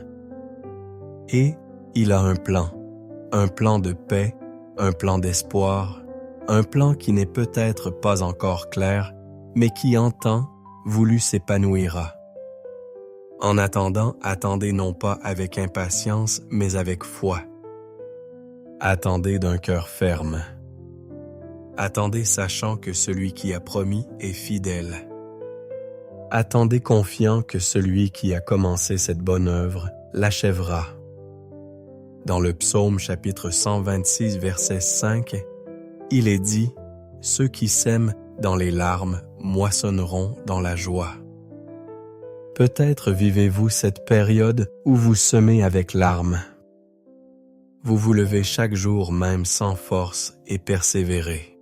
Et il a un plan de paix, un plan d'espoir, un plan qui n'est peut-être pas encore clair, mais qui en temps voulu s'épanouira. En attendant, attendez non pas avec impatience, mais avec foi. Attendez d'un cœur ferme. Attendez sachant que celui qui a promis est fidèle. Attendez confiant que celui qui a commencé cette bonne œuvre l'achèvera. Dans le psaume chapitre 126, verset 5, il est dit « Ceux qui sèment dans les larmes moissonneront dans la joie. » Peut-être vivez-vous cette période où vous semez avec larmes. Vous vous levez chaque jour même sans force et persévérez.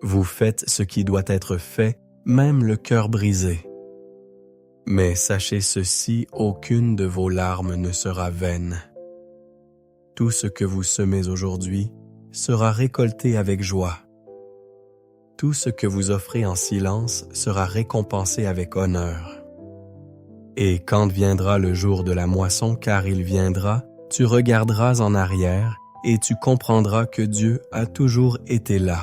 Vous faites ce qui doit être fait, même le cœur brisé. Mais sachez ceci, aucune de vos larmes ne sera vaine. Tout ce que vous semez aujourd'hui sera récolté avec joie. Tout ce que vous offrez en silence sera récompensé avec honneur. Et quand viendra le jour de la moisson, car il viendra, tu regarderas en arrière et tu comprendras que Dieu a toujours été là.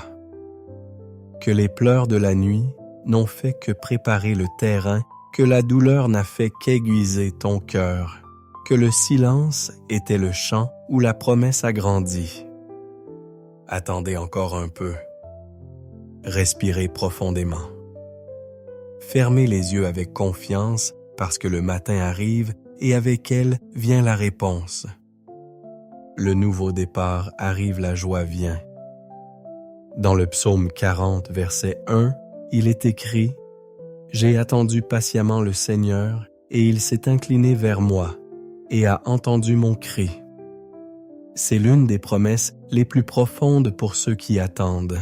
Que les pleurs de la nuit n'ont fait que préparer le terrain, que la douleur n'a fait qu'aiguiser ton cœur, que le silence était le champ où la promesse a grandi. Attendez encore un peu. Respirez profondément. Fermez les yeux avec confiance parce que le matin arrive et avec elle vient la réponse. Le nouveau départ arrive, la joie vient. Dans le psaume 40, verset 1, il est écrit « J'ai attendu patiemment le Seigneur et il s'est incliné vers moi et a entendu mon cri. » C'est l'une des promesses les plus profondes pour ceux qui attendent.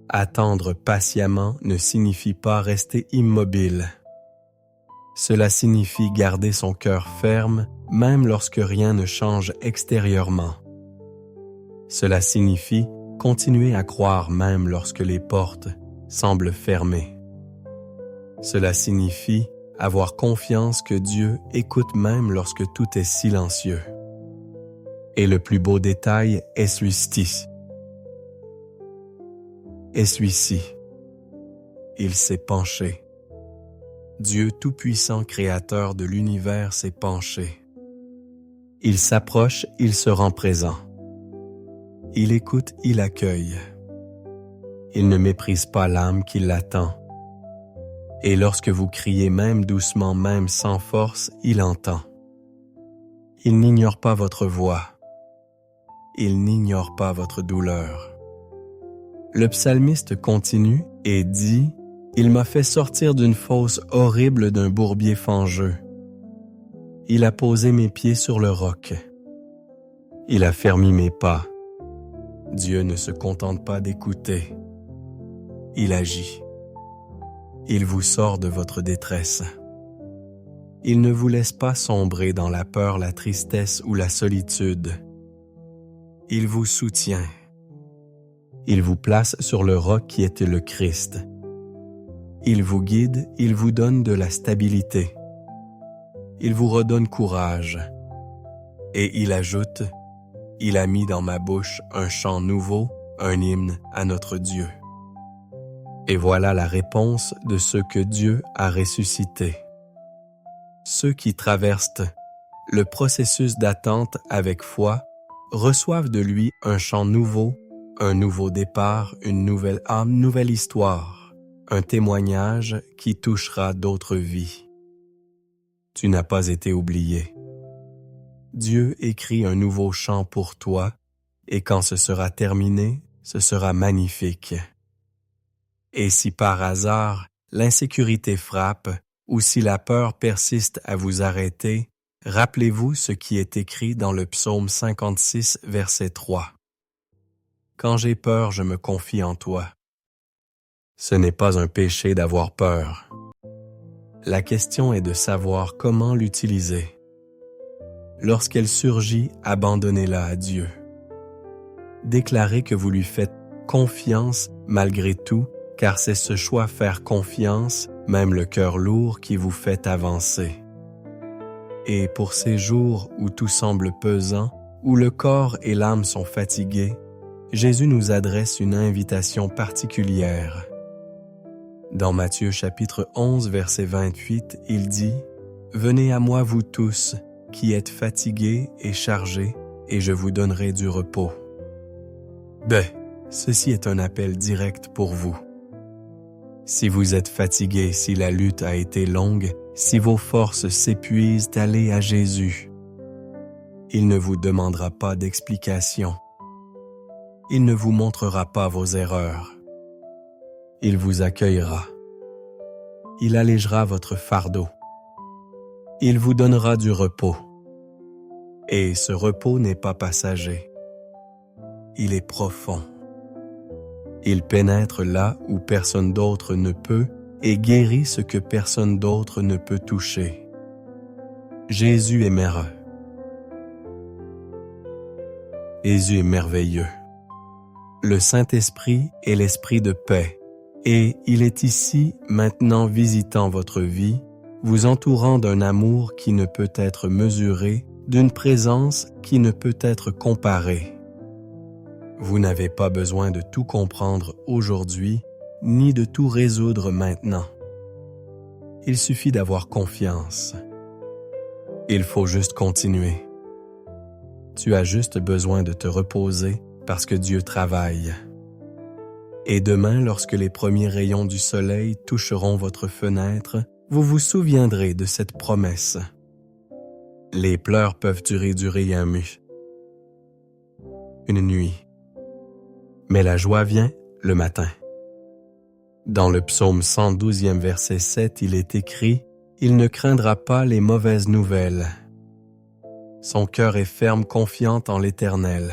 Attendre patiemment ne signifie pas rester immobile. Cela signifie garder son cœur ferme même lorsque rien ne change extérieurement. Cela signifie continuer à croire même lorsque les portes semblent fermées. Cela signifie avoir confiance que Dieu écoute même lorsque tout est silencieux. Et le plus beau détail est celui-ci. Il s'est penché. Dieu Tout-Puissant Créateur de l'univers s'est penché. Il s'approche, il se rend présent. Il écoute, il accueille. Il ne méprise pas l'âme qui l'attend. Et lorsque vous criez même doucement, même sans force, il entend. Il n'ignore pas votre voix. Il n'ignore pas votre douleur. Le psalmiste continue et dit « Il m'a fait sortir d'une fosse horrible d'un bourbier fangeux. Il a posé mes pieds sur le roc. Il a fermi mes pas. Dieu ne se contente pas d'écouter. Il agit. Il vous sort de votre détresse. Il ne vous laisse pas sombrer dans la peur, la tristesse ou la solitude. Il vous soutient. Il vous place sur le roc qui est le Christ. Il vous guide, il vous donne de la stabilité. Il vous redonne courage. Et il ajoute, « Il a mis dans ma bouche un chant nouveau, un hymne à notre Dieu. » Et voilà la réponse de ceux que Dieu a ressuscités. Ceux qui traversent le processus d'attente avec foi reçoivent de lui un chant nouveau, un nouveau départ, une nouvelle âme, nouvelle histoire, un témoignage qui touchera d'autres vies. Tu n'as pas été oublié. Dieu écrit un nouveau chant pour toi, et quand ce sera terminé, ce sera magnifique. Et si par hasard l'insécurité frappe, ou si la peur persiste à vous arrêter, rappelez-vous ce qui est écrit dans le psaume 56, verset 3. « Quand j'ai peur, je me confie en toi. » Ce n'est pas un péché d'avoir peur. La question est de savoir comment l'utiliser. Lorsqu'elle surgit, abandonnez-la à Dieu. Déclarez que vous lui faites confiance malgré tout, car c'est ce choix faire confiance, même le cœur lourd, qui vous fait avancer. Et pour ces jours où tout semble pesant, où le corps et l'âme sont fatigués, Jésus nous adresse une invitation particulière. Dans Matthieu chapitre 11, verset 28, il dit « Venez à moi vous tous, qui êtes fatigués et chargés, et je vous donnerai du repos. » Ceci est un appel direct pour vous. Si vous êtes fatigué, si la lutte a été longue, si vos forces s'épuisent, allez à Jésus. Il ne vous demandera pas d'explication. Il ne vous montrera pas vos erreurs. Il vous accueillera. Il allégera votre fardeau. Il vous donnera du repos. Et ce repos n'est pas passager. Il est profond. Il pénètre là où personne d'autre ne peut et guérit ce que personne d'autre ne peut toucher. Jésus est merveilleux. Jésus est merveilleux. Le Saint-Esprit est l'Esprit de paix, et il est ici, maintenant visitant votre vie, vous entourant d'un amour qui ne peut être mesuré, d'une présence qui ne peut être comparée. Vous n'avez pas besoin de tout comprendre aujourd'hui, ni de tout résoudre maintenant. Il suffit d'avoir confiance. Il faut juste continuer. Tu as juste besoin de te reposer parce que Dieu travaille. Et demain, lorsque les premiers rayons du soleil toucheront votre fenêtre, vous vous souviendrez de cette promesse. Les pleurs peuvent durer une nuit. Mais la joie vient le matin. Dans le psaume 112e verset 7, il est écrit « Il ne craindra pas les mauvaises nouvelles. » Son cœur est ferme, confiante en l'Éternel.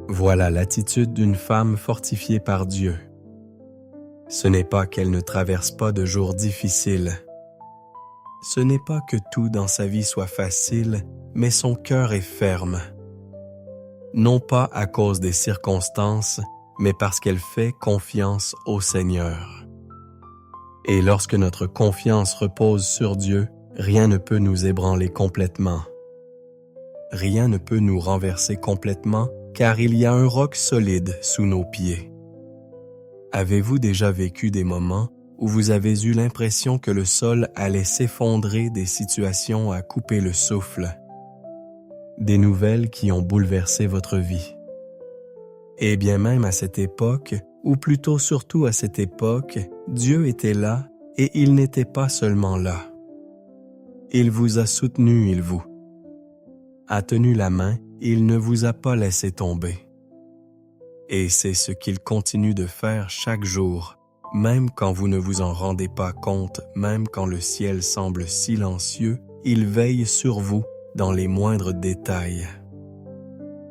Voilà l'attitude d'une femme fortifiée par Dieu. Ce n'est pas qu'elle ne traverse pas de jours difficiles. Ce n'est pas que tout dans sa vie soit facile, mais son cœur est ferme. Non pas à cause des circonstances, mais parce qu'elle fait confiance au Seigneur. Et lorsque notre confiance repose sur Dieu, rien ne peut nous ébranler complètement. Rien ne peut nous renverser complètement, car il y a un roc solide sous nos pieds. Avez-vous déjà vécu des moments où vous avez eu l'impression que le sol allait s'effondrer, des situations à couper le souffle, des nouvelles qui ont bouleversé votre vie? Et bien même à cette époque, ou plutôt surtout à cette époque, Dieu était là et il n'était pas seulement là. Il vous a soutenu, il vous a tenu la main, il ne vous a pas laissé tomber. Et c'est ce qu'il continue de faire chaque jour, même quand vous ne vous en rendez pas compte, même quand le ciel semble silencieux, il veille sur vous dans les moindres détails.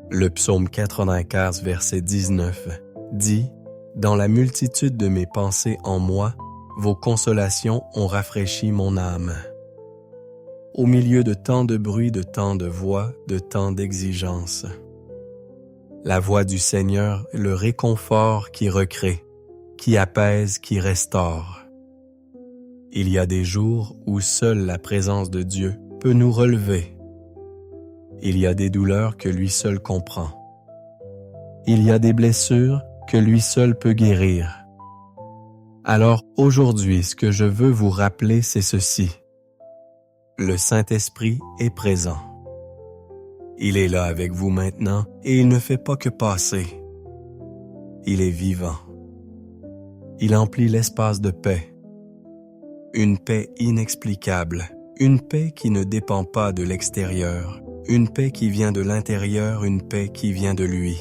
Le psaume 95, verset 19, dit « Dans la multitude de mes pensées en moi, vos consolations ont rafraîchi mon âme. » Au milieu de tant de bruit, de tant de voix, de tant d'exigences. La voix du Seigneur, le réconfort qui recrée, qui apaise, qui restaure. Il y a des jours où seule la présence de Dieu peut nous relever. Il y a des douleurs que lui seul comprend. Il y a des blessures que lui seul peut guérir. Alors aujourd'hui, ce que je veux vous rappeler, c'est ceci. Le Saint-Esprit est présent. Il est là avec vous maintenant et il ne fait pas que passer. Il est vivant. Il emplit l'espace de paix. Une paix inexplicable, une paix qui ne dépend pas de l'extérieur, une paix qui vient de l'intérieur, une paix qui vient de lui.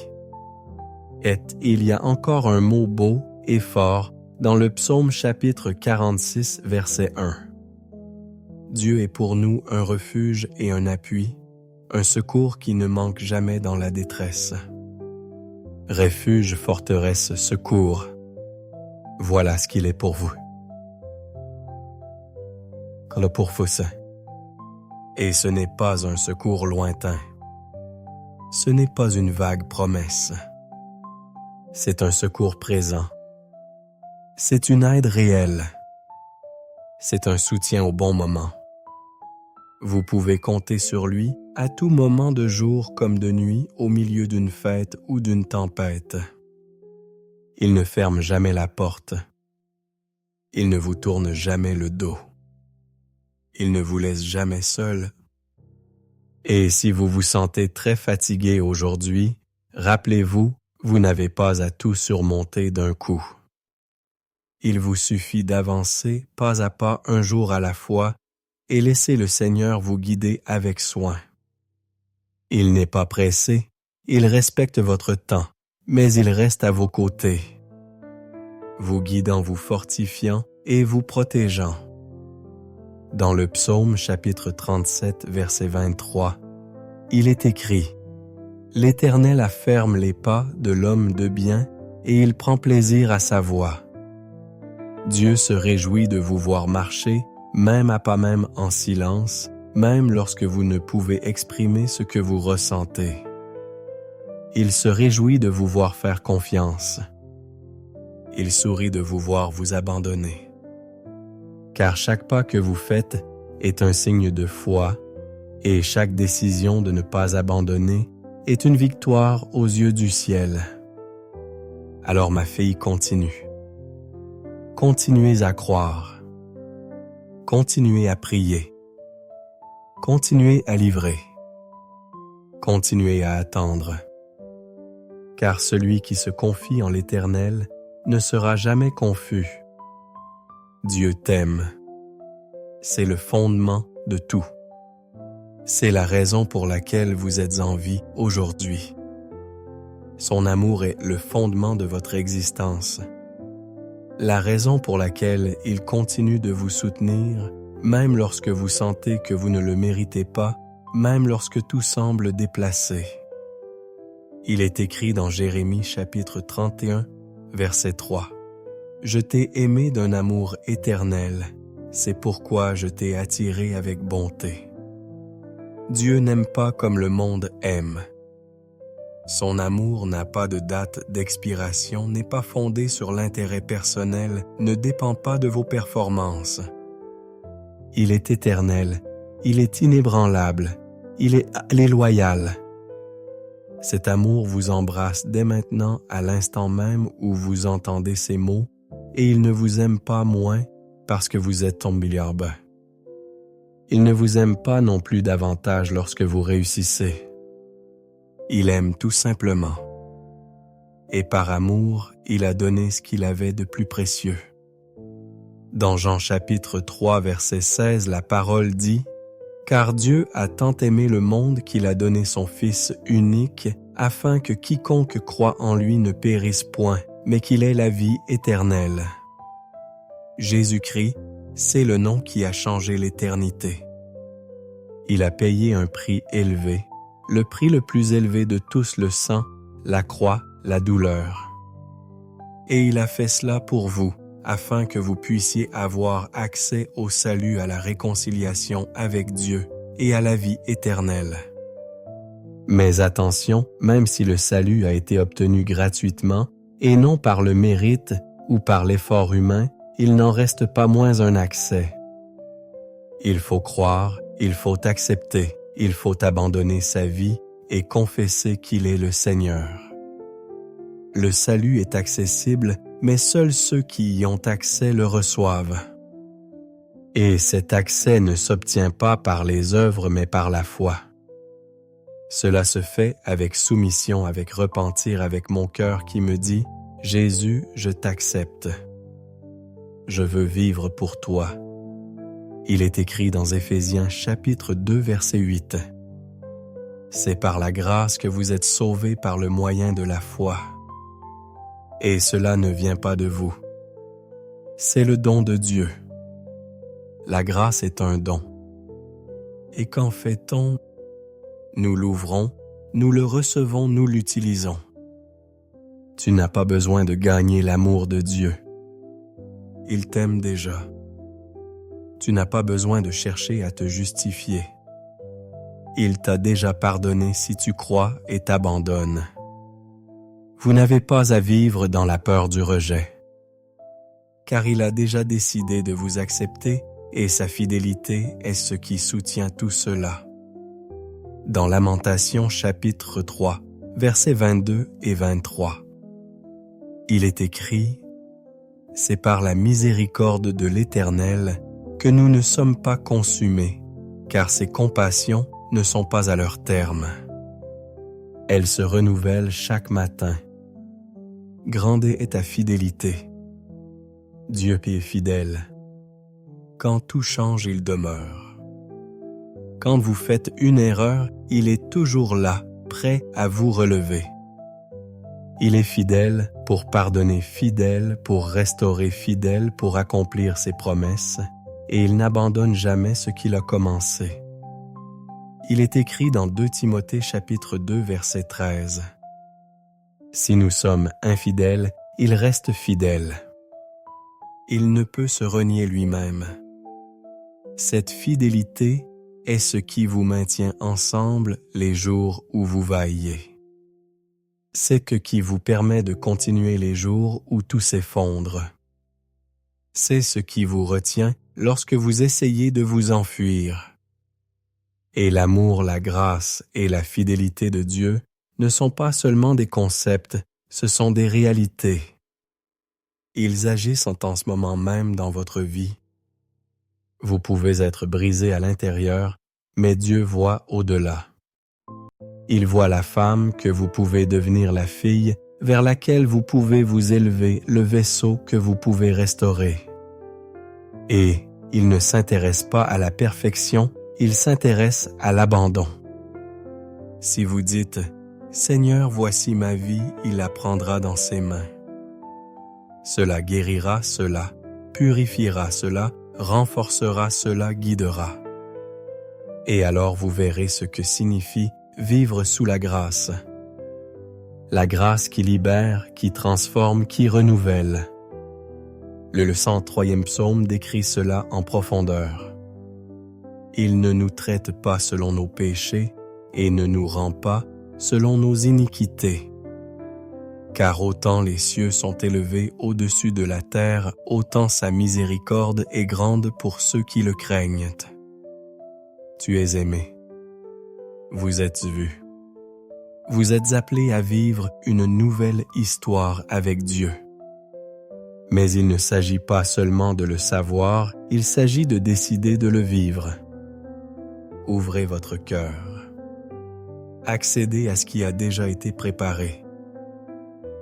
Et il y a encore un mot beau et fort dans le psaume chapitre 46, verset 1. Dieu est pour nous un refuge et un appui, un secours qui ne manque jamais dans la détresse. Refuge, forteresse, secours. Voilà ce qu'il est pour vous. Et ce n'est pas un secours lointain. Ce n'est pas une vague promesse. C'est un secours présent. C'est une aide réelle. C'est un soutien au bon moment. Vous pouvez compter sur lui à tout moment de jour comme de nuit, au milieu d'une fête ou d'une tempête. Il ne ferme jamais la porte. Il ne vous tourne jamais le dos. Il ne vous laisse jamais seul. Et si vous vous sentez très fatigué aujourd'hui, rappelez-vous, vous n'avez pas à tout surmonter d'un coup. Il vous suffit d'avancer pas à pas, un jour à la fois, et laissez le Seigneur vous guider avec soin. Il n'est pas pressé, il respecte votre temps, mais il reste à vos côtés, vous guidant, vous fortifiant et vous protégeant. Dans le psaume chapitre 37, verset 23, il est écrit « L'Éternel afferme les pas de l'homme de bien et il prend plaisir à sa voie. » Dieu se réjouit de vous voir marcher, même à pas même en silence, même lorsque vous ne pouvez exprimer ce que vous ressentez. Il se réjouit de vous voir faire confiance. Il sourit de vous voir vous abandonner. Car chaque pas que vous faites est un signe de foi, et chaque décision de ne pas abandonner est une victoire aux yeux du ciel. Alors ma fille, continue. Continuez à croire. Continuez à prier. Continuez à livrer. Continuez à attendre. Car celui qui se confie en l'Éternel ne sera jamais confus. Dieu t'aime. C'est le fondement de tout. C'est la raison pour laquelle vous êtes en vie aujourd'hui. Son amour est le fondement de votre existence. La raison pour laquelle il continue de vous soutenir, même lorsque vous sentez que vous ne le méritez pas, même lorsque tout semble déplacé. Il est écrit dans Jérémie chapitre 31, verset 3. « Je t'ai aimé d'un amour éternel, c'est pourquoi je t'ai attiré avec bonté. » Dieu n'aime pas comme le monde aime. Son amour n'a pas de date d'expiration, n'est pas fondé sur l'intérêt personnel, ne dépend pas de vos performances. Il est éternel, il est inébranlable, il est loyal. Cet amour vous embrasse dès maintenant à l'instant même où vous entendez ces mots, et il ne vous aime pas moins parce que vous êtes tombé bas. Il ne vous aime pas non plus davantage lorsque vous réussissez. Il aime tout simplement. Et par amour, il a donné ce qu'il avait de plus précieux. Dans Jean chapitre 3, verset 16, la parole dit « Car Dieu a tant aimé le monde qu'il a donné son Fils unique, afin que quiconque croit en lui ne périsse point, mais qu'il ait la vie éternelle. » Jésus-Christ, c'est le nom qui a changé l'éternité. Il a payé un prix élevé, le prix le plus élevé de tous, le sang, la croix, la douleur. Et il a fait cela pour vous, afin que vous puissiez avoir accès au salut, à la réconciliation avec Dieu et à la vie éternelle. Mais attention, même si le salut a été obtenu gratuitement, et non par le mérite ou par l'effort humain, il n'en reste pas moins un accès. Il faut croire, il faut accepter, il faut abandonner sa vie et confesser qu'il est le Seigneur. Le salut est accessible, mais seuls ceux qui y ont accès le reçoivent. Et cet accès ne s'obtient pas par les œuvres, mais par la foi. Cela se fait avec soumission, avec repentir, avec mon cœur qui me dit « Jésus, je t'accepte. Je veux vivre pour toi. » Il est écrit dans Éphésiens chapitre 2, verset 8. C'est par la grâce que vous êtes sauvés par le moyen de la foi. Et cela ne vient pas de vous. C'est le don de Dieu. La grâce est un don. Et qu'en fait-on? Nous l'ouvrons, nous le recevons, nous l'utilisons. Tu n'as pas besoin de gagner l'amour de Dieu. Il t'aime déjà. Tu n'as pas besoin de chercher à te justifier. Il t'a déjà pardonné si tu crois et t'abandonnes. Vous n'avez pas à vivre dans la peur du rejet, car il a déjà décidé de vous accepter et sa fidélité est ce qui soutient tout cela. Dans Lamentations chapitre 3, versets 22 et 23, il est écrit « C'est par la miséricorde de l'Éternel que nous ne sommes pas consumés, car ses compassions ne sont pas à leur terme. Elles se renouvellent chaque matin. Grande est ta fidélité. Dieu est fidèle. Quand tout change, il demeure. Quand vous faites une erreur, il est toujours là, prêt à vous relever. Il est fidèle pour pardonner, fidèle pour restaurer, fidèle pour accomplir ses promesses, et il n'abandonne jamais ce qu'il a commencé. Il est écrit dans 2 Timothée chapitre 2 verset 13. Si nous sommes infidèles, il reste fidèle. Il ne peut se renier lui-même. Cette fidélité est ce qui vous maintient ensemble les jours où vous vaillez. C'est ce qui vous permet de continuer les jours où tout s'effondre. C'est ce qui vous retient lorsque vous essayez de vous enfuir. Et l'amour, la grâce et la fidélité de Dieu ne sont pas seulement des concepts, ce sont des réalités. Ils agissent en ce moment même dans votre vie. Vous pouvez être brisé à l'intérieur, mais Dieu voit au-delà. Il voit la femme que vous pouvez devenir, la fille vers laquelle vous pouvez vous élever, le vaisseau que vous pouvez restaurer. Et il ne s'intéresse pas à la perfection, il s'intéresse à l'abandon. Si vous dites « Seigneur, voici ma vie », il la prendra dans ses mains. Cela guérira, cela purifiera, cela renforcera, cela guidera. Et alors vous verrez ce que signifie vivre sous la grâce. La grâce qui libère, qui transforme, qui renouvelle. Le 103e psaume décrit cela en profondeur. Il ne nous traite pas selon nos péchés et ne nous rend pas selon nos iniquités. Car autant les cieux sont élevés au-dessus de la terre, autant sa miséricorde est grande pour ceux qui le craignent. Tu es aimé. Vous êtes vu. Vous êtes appelés à vivre une nouvelle histoire avec Dieu. Mais il ne s'agit pas seulement de le savoir, il s'agit de décider de le vivre. Ouvrez votre cœur. Accédez à ce qui a déjà été préparé.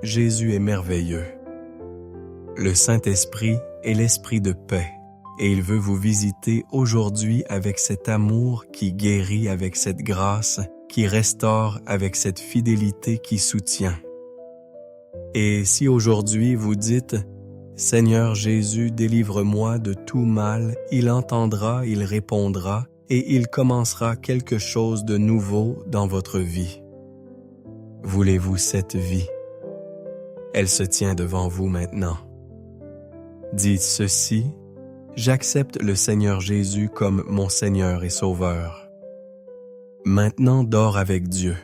Jésus est merveilleux. Le Saint-Esprit est l'Esprit de paix, et il veut vous visiter aujourd'hui avec cet amour qui guérit, avec cette grâce qui restaure, avec cette fidélité qui soutient. Et si aujourd'hui vous dites « Seigneur Jésus, délivre-moi de tout mal », il entendra, il répondra, et il commencera quelque chose de nouveau dans votre vie. Voulez-vous cette vie? Elle se tient devant vous maintenant. Dites ceci: j'accepte le Seigneur Jésus comme mon Seigneur et Sauveur. Maintenant, dors avec Dieu.